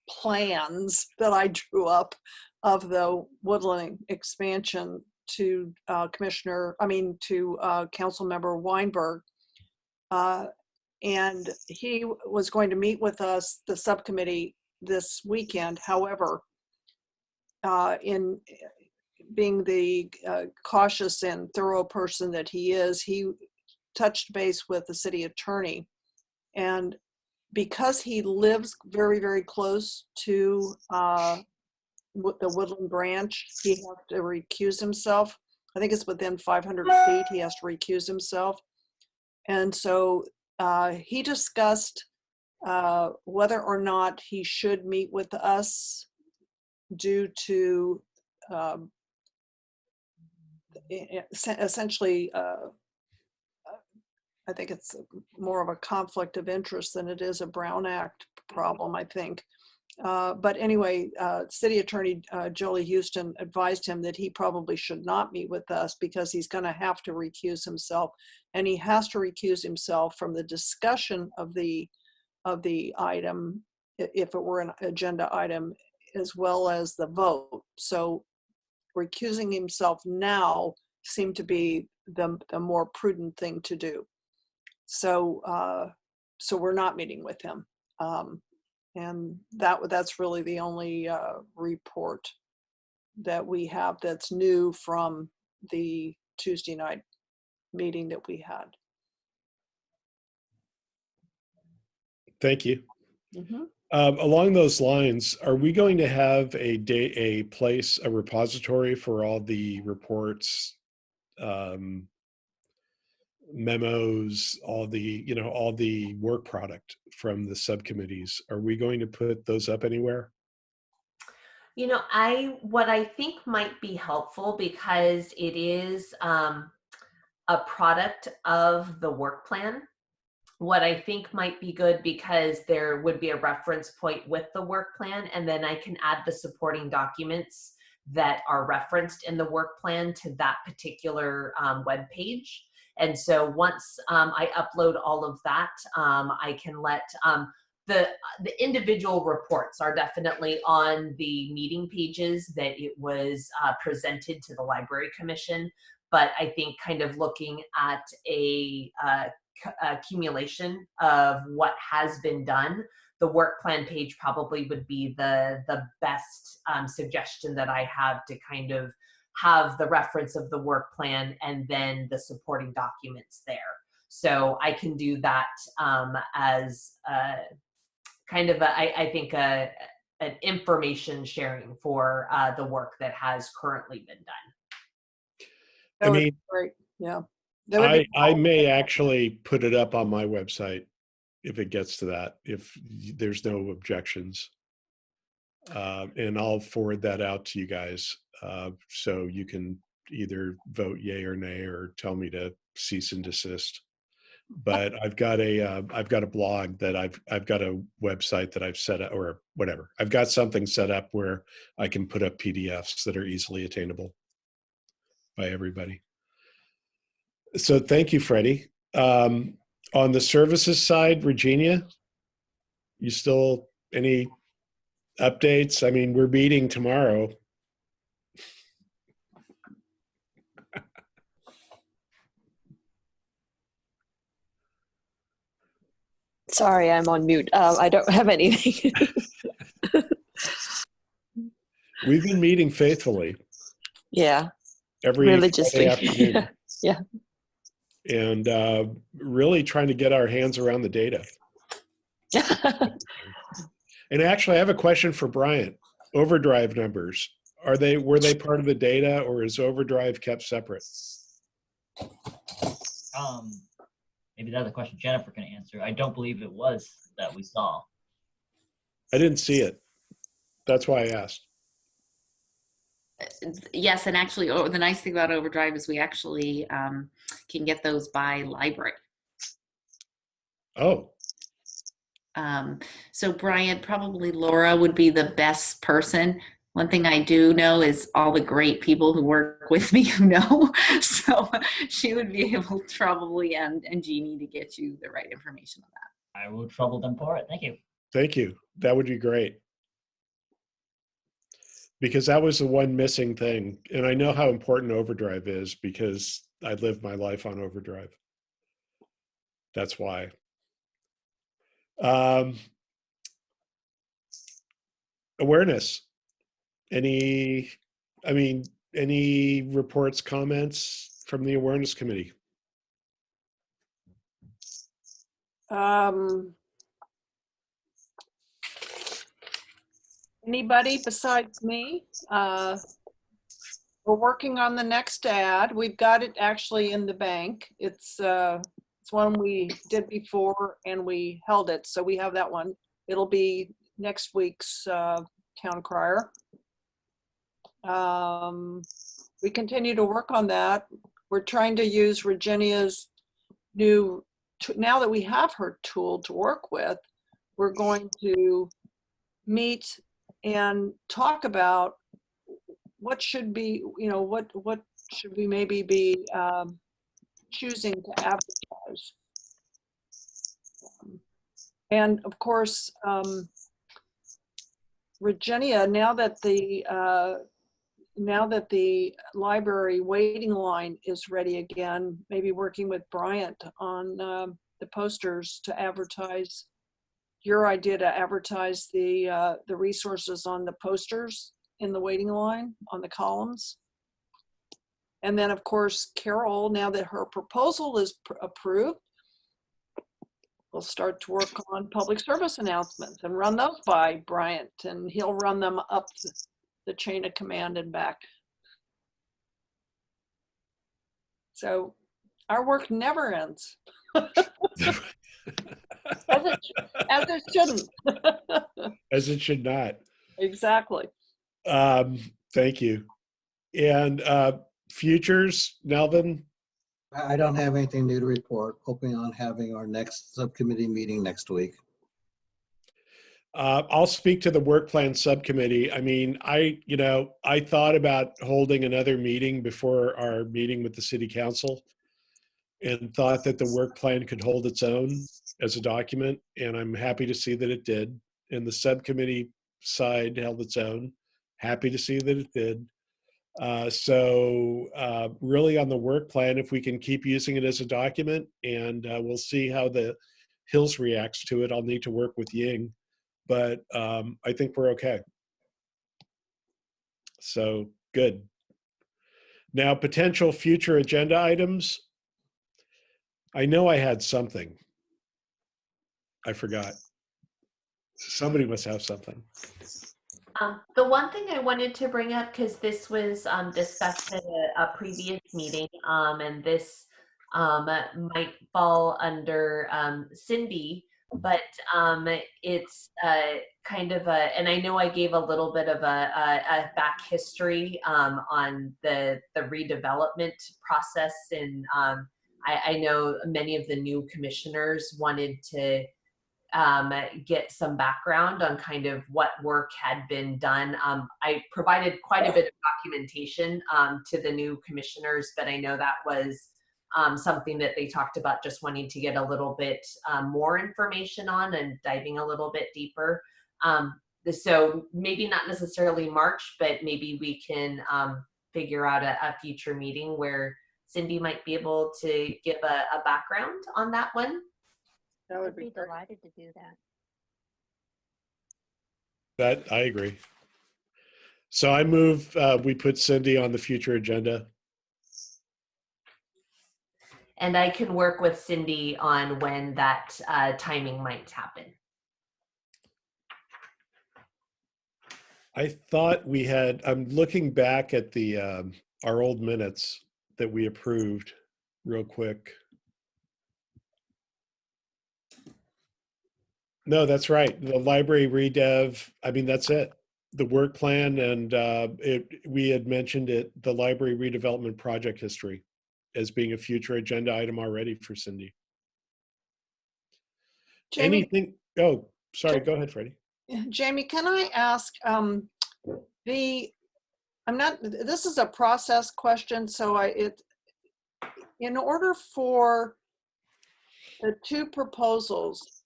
plans that I drew up of the Woodland expansion to Council Member Weinberg. And he was going to meet with us, the subcommittee, this weekend. However, in being the cautious and thorough person that he is, he touched base with the city attorney. And because he lives very, very close to the Woodland branch, he has to recuse himself. I think it's within 500 feet, he has to recuse himself. And so he discussed whether or not he should meet with us due to essentially, I think it's more of a conflict of interest than it is a Brown Act problem, I think. But anyway, City Attorney Jolie Houston advised him that he probably should not meet with us because he's going to have to recuse himself, and he has to recuse himself from the discussion of the item, if it were an agenda item, as well as the vote. So recusing himself now seemed to be the more prudent thing to do. So so we're not meeting with him. And that's really the only report that we have that's new from the Tuesday night meeting that we had. Thank you. Mm-hmm. Along those lines, are we going to have a repository for all the reports, memos, all the work product from the subcommittees? Are we going to put those up anywhere? You know, what I think might be helpful, because it is a product of the work plan. What I think might be good, because there would be a reference point with the work plan, and then I can add the supporting documents that are referenced in the work plan to that particular web page. And so once I upload all of that, I can let the individual reports are definitely on the meeting pages that it was presented to the Library Commission. But I think kind of looking at a accumulation of what has been done, the work plan page probably would be the best suggestion that I have, to kind of have the reference of the work plan and then the supporting documents there. So I can do that as kind of I think an information sharing for the work that has currently been done. That would be great. Yeah. I may actually put it up on my website if it gets to that, if there's no objections. And I'll forward that out to you guys, so you can either vote yay or nay, or tell me to cease and desist. But I've got a blog that I've got a website that I've set up, or whatever. I've got something set up where I can put up PDFs that are easily attainable by everybody. So thank you, Freddie. On the services side, Regina, you still any updates? I mean, we're meeting tomorrow. Sorry, I'm on mute. I don't have anything. We've been meeting faithfully. Yeah. Every religiously. Friday afternoon. Yeah. And really trying to get our hands around the data. And actually, I have a question for Bryant. Overdrive numbers, were they part of the data, or is overdrive kept separate? Maybe that's a question Jennifer can answer. I don't believe it was that we saw. I didn't see it. That's why I asked. Yes, and actually, the nice thing about overdrive is we actually can get those by library. Oh. So Brian, probably Laura would be the best person. One thing I do know is all the great people who work with me who know. So she would be able probably, and Jeannie, to get you the right information on that. I will trouble them for it. Thank you. Thank you. That would be great. Because that was the one missing thing. And I know how important overdrive is because I live my life on overdrive. That's why. Awareness. Any reports, comments from the awareness committee? Anybody besides me? We're working on the next ad. We've got it actually in the bank. It's one we did before and we held it, so we have that one. It'll be next week's town crier. We continue to work on that. We're trying to use Reginia's new, now that we have her tool to work with, we're going to meet and talk about what should be, what should we maybe be choosing to advertise. And of course, Virginia, now that the library waiting line is ready again, maybe working with Bryant on the posters to advertise, your idea to advertise the resources on the posters in the waiting line on the columns. And then of course, Carol, now that her proposal is approved, we'll start to work on public service announcements and run those by Bryant, and he'll run them up the chain of command and back. So our work never ends. As it shouldn't. As it should not. Exactly. Thank you. And futures, Nelvin? I don't have anything new to report. Hoping on having our next subcommittee meeting next week. I'll speak to the work plan subcommittee. I mean, I thought about holding another meeting before our meeting with the city council and thought that the work plan could hold its own as a document. And I'm happy to see that it did. And the subcommittee side held its own. Happy to see that it did. So really on the work plan, if we can keep using it as a document, and we'll see how the Hills reacts to it. I'll need to work with Ying, but I think we're okay. So good. Now, potential future agenda items. I know I had something. I forgot. Somebody must have something. The one thing I wanted to bring up, because this was discussed at a previous meeting, and this might fall under Cindy, but it's kind of a, and I know I gave a little bit of a back history on the redevelopment process, and I know many of the new commissioners wanted to get some background on kind of what work had been done. I provided quite a bit of documentation to the new commissioners, but I know that was something that they talked about just wanting to get a little bit more information on and diving a little bit deeper. So maybe not necessarily March, but maybe we can figure out a future meeting where Cindy might be able to give a background on that one. That would be delighted to do that. That I agree. So I move we put Cindy on the future agenda. And I can work with Cindy on when that timing might happen. I thought we had, I'm looking back at the our old minutes that we approved real quick. No, that's right. The library redev, I mean, that's it. The work plan, and we had mentioned it, the library redevelopment project history as being a future agenda item already for Cindy. Jamie, Anything? Oh, sorry. Go ahead, Freddie. Jamie, can I ask, this is a process question, so in order for the two proposals,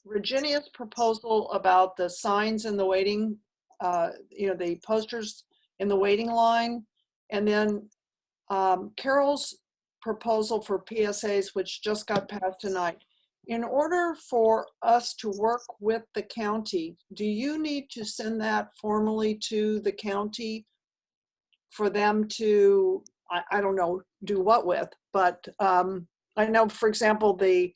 Virginia's proposal about the signs in the waiting, the posters in the waiting line, and then Carol's proposal for PSAs, which just got passed tonight. In order for us to work with the county, do you need to send that formally to the county for them to, I don't know, do what with, but I know, for example, the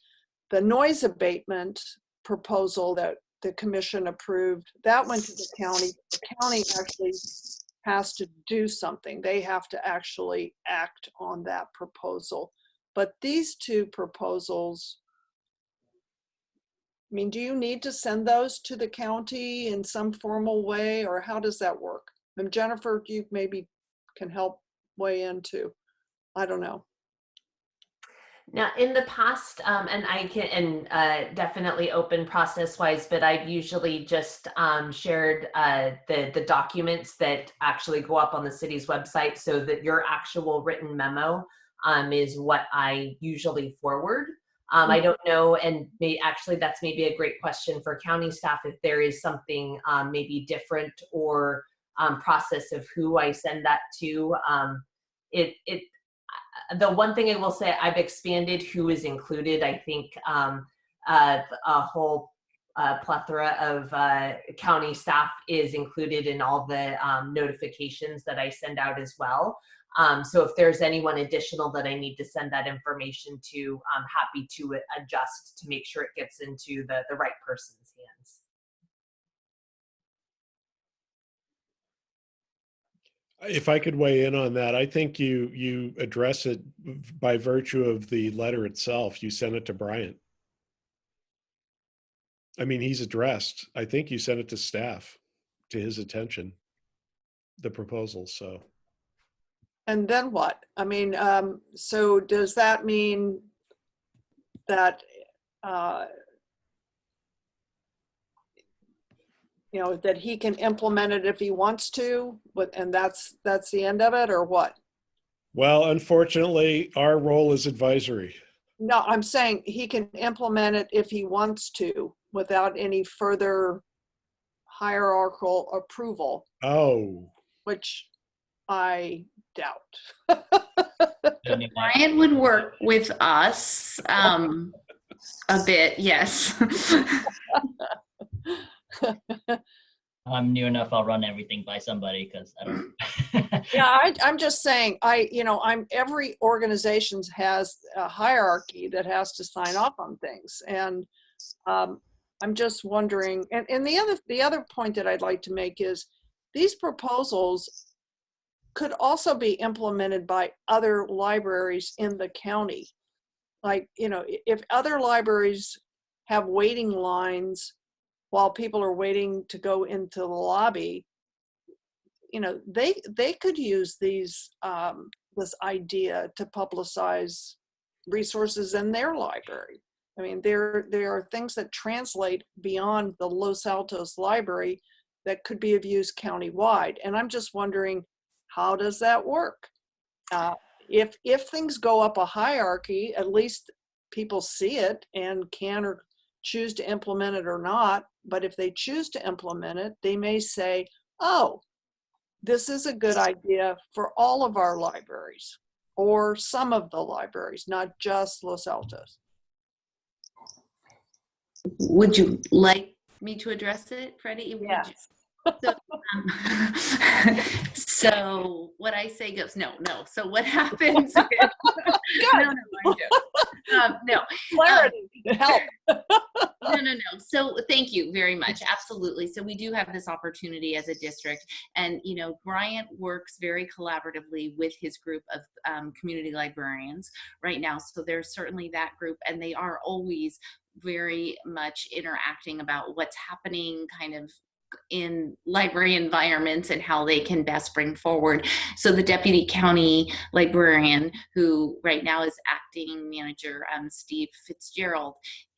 noise abatement proposal that the commission approved. That went to the county. The county actually has to do something. They have to actually act on that proposal. But these two proposals, I mean, do you need to send those to the county in some formal way, or how does that work? And Jennifer, you maybe can help weigh in too. I don't know. Now, in the past, and I can, and definitely open process-wise, but I've usually just shared the documents that actually go up on the city's website, so that your actual written memo is what I usually forward. I don't know, and actually that's maybe a great question for county staff, if there is something maybe different or process of who I send that to. The one thing I will say, I've expanded who is included. I think a whole plethora of county staff is included in all the notifications that I send out as well. So if there's anyone additional that I need to send that information to, I'm happy to adjust to make sure it gets into the right person's hands. If I could weigh in on that, I think you address it by virtue of the letter itself. You sent it to Bryant. I mean, he's addressed. I think you sent it to staff, to his attention, the proposal, so. And then what? I mean, so does that mean that, you know, that he can implement it if he wants to, and that's the end of it, or what? Well, unfortunately, our role is advisory. No, I'm saying he can implement it if he wants to without any further hierarchical approval. Oh. Which I doubt. Brian would work with us a bit, yes. I'm new enough, I'll run everything by somebody because I don't. Yeah, I'm just saying, every organization has a hierarchy that has to sign off on things. And I'm just wondering, and the other point that I'd like to make is these proposals could also be implemented by other libraries in the county. Like, you know, if other libraries have waiting lines while people are waiting to go into the lobby, you know, they could use these this idea to publicize resources in their library. I mean, there are things that translate beyond the Los Altos library that could be of use countywide. And I'm just wondering, how does that work? If things go up a hierarchy, at least people see it and can or choose to implement it or not. But if they choose to implement it, they may say, oh, this is a good idea for all of our libraries or some of the libraries, not just Los Altos. Would you like me to address it, Freddie? Yes. So what I say goes, no. So what happens is, no. Clarity, help. No. So thank you very much. Absolutely. So we do have this opportunity as a district, and you know, Bryant works very collaboratively with his group of community librarians right now. So there's certainly that group, and they are always very much interacting about what's happening kind of in library environments and how they can best bring forward. So the deputy county librarian, who right now is acting manager, Steve Fitzgerald,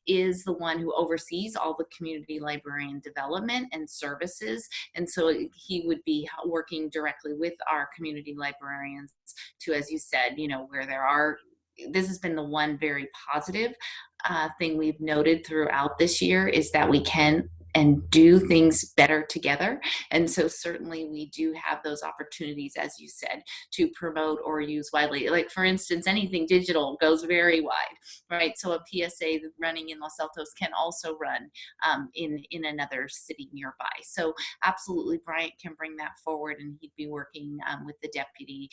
is the one who oversees all the community librarian development and services. And so he would be working directly with our community librarians to, as you said, you know, where there are, this has been the one very positive thing we've noted throughout this year, is that we can and do things better together. And so certainly we do have those opportunities, as you said, to promote or use widely. Like for instance, anything digital goes very wide, right? So a PSA running in Los Altos can also run in another city nearby. So absolutely, Bryant can bring that forward, and he'd be working with the deputy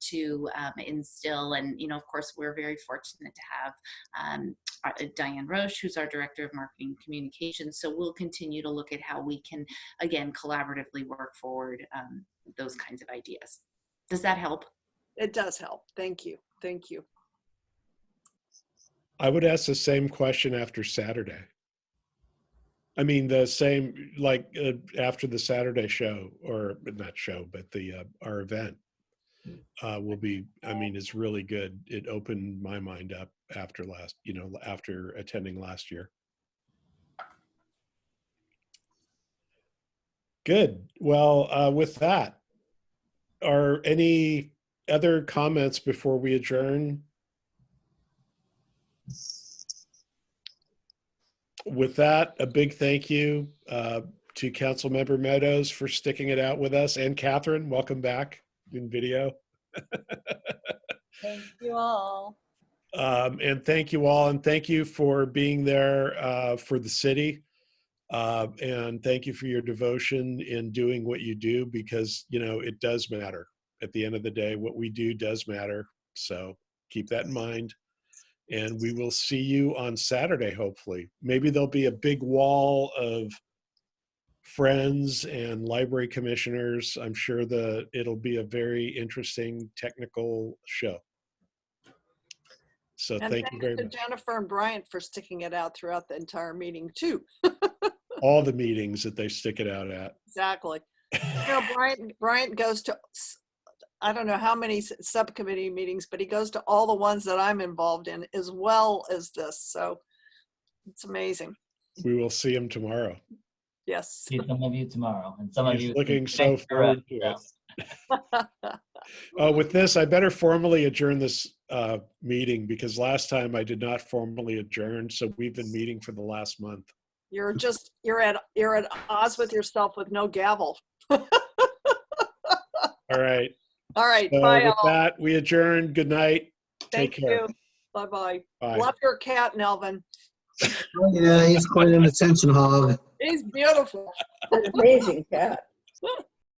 to instill. And, you know, of course, we're very fortunate to have Diane Roche, who's our Director of Marketing and Communications. So we'll continue to look at how we can, again, collaboratively work forward those kinds of ideas. Does that help? It does help. Thank you. Thank you. I would ask the same question after Saturday. I mean, the same, like after the Saturday show, or not show, but our event will be, I mean, it's really good. It opened my mind up after after attending last year. Good. Well, with that, are any other comments before we adjourn? With that, a big thank you to Councilmember Meadows for sticking it out with us, and Catherine, welcome back in video. Thank you all. And thank you all, and thank you for being there for the city. And thank you for your devotion in doing what you do, because, you know, it does matter. At the end of the day, what we do does matter. So keep that in mind. And we will see you on Saturday, hopefully. Maybe there'll be a big wall of friends and library commissioners. I'm sure it'll be a very interesting technical show. So And thank you very much. Jennifer and Bryant for sticking it out throughout the entire meeting too. All the meetings that they stick it out at. Exactly. You know, Bryant goes to, I don't know how many subcommittee meetings, but he goes to all the ones that I'm involved in, as well as this. So it's amazing. We will see him tomorrow. Yes. See some of you tomorrow, and some of He's you looking so forward to it. With this, I better formally adjourn this meeting, because last time I did not formally adjourn. So we've been meeting for the last month. You're at odds with yourself with no gavel. All right. All right. So Bye. with All. that, we adjourn. Good night. Thank Take care. you. Bye-bye. Bye. Love your cat, Nelvin. Oh, yeah, he's quite an attention hog. He's beautiful. An amazing cat.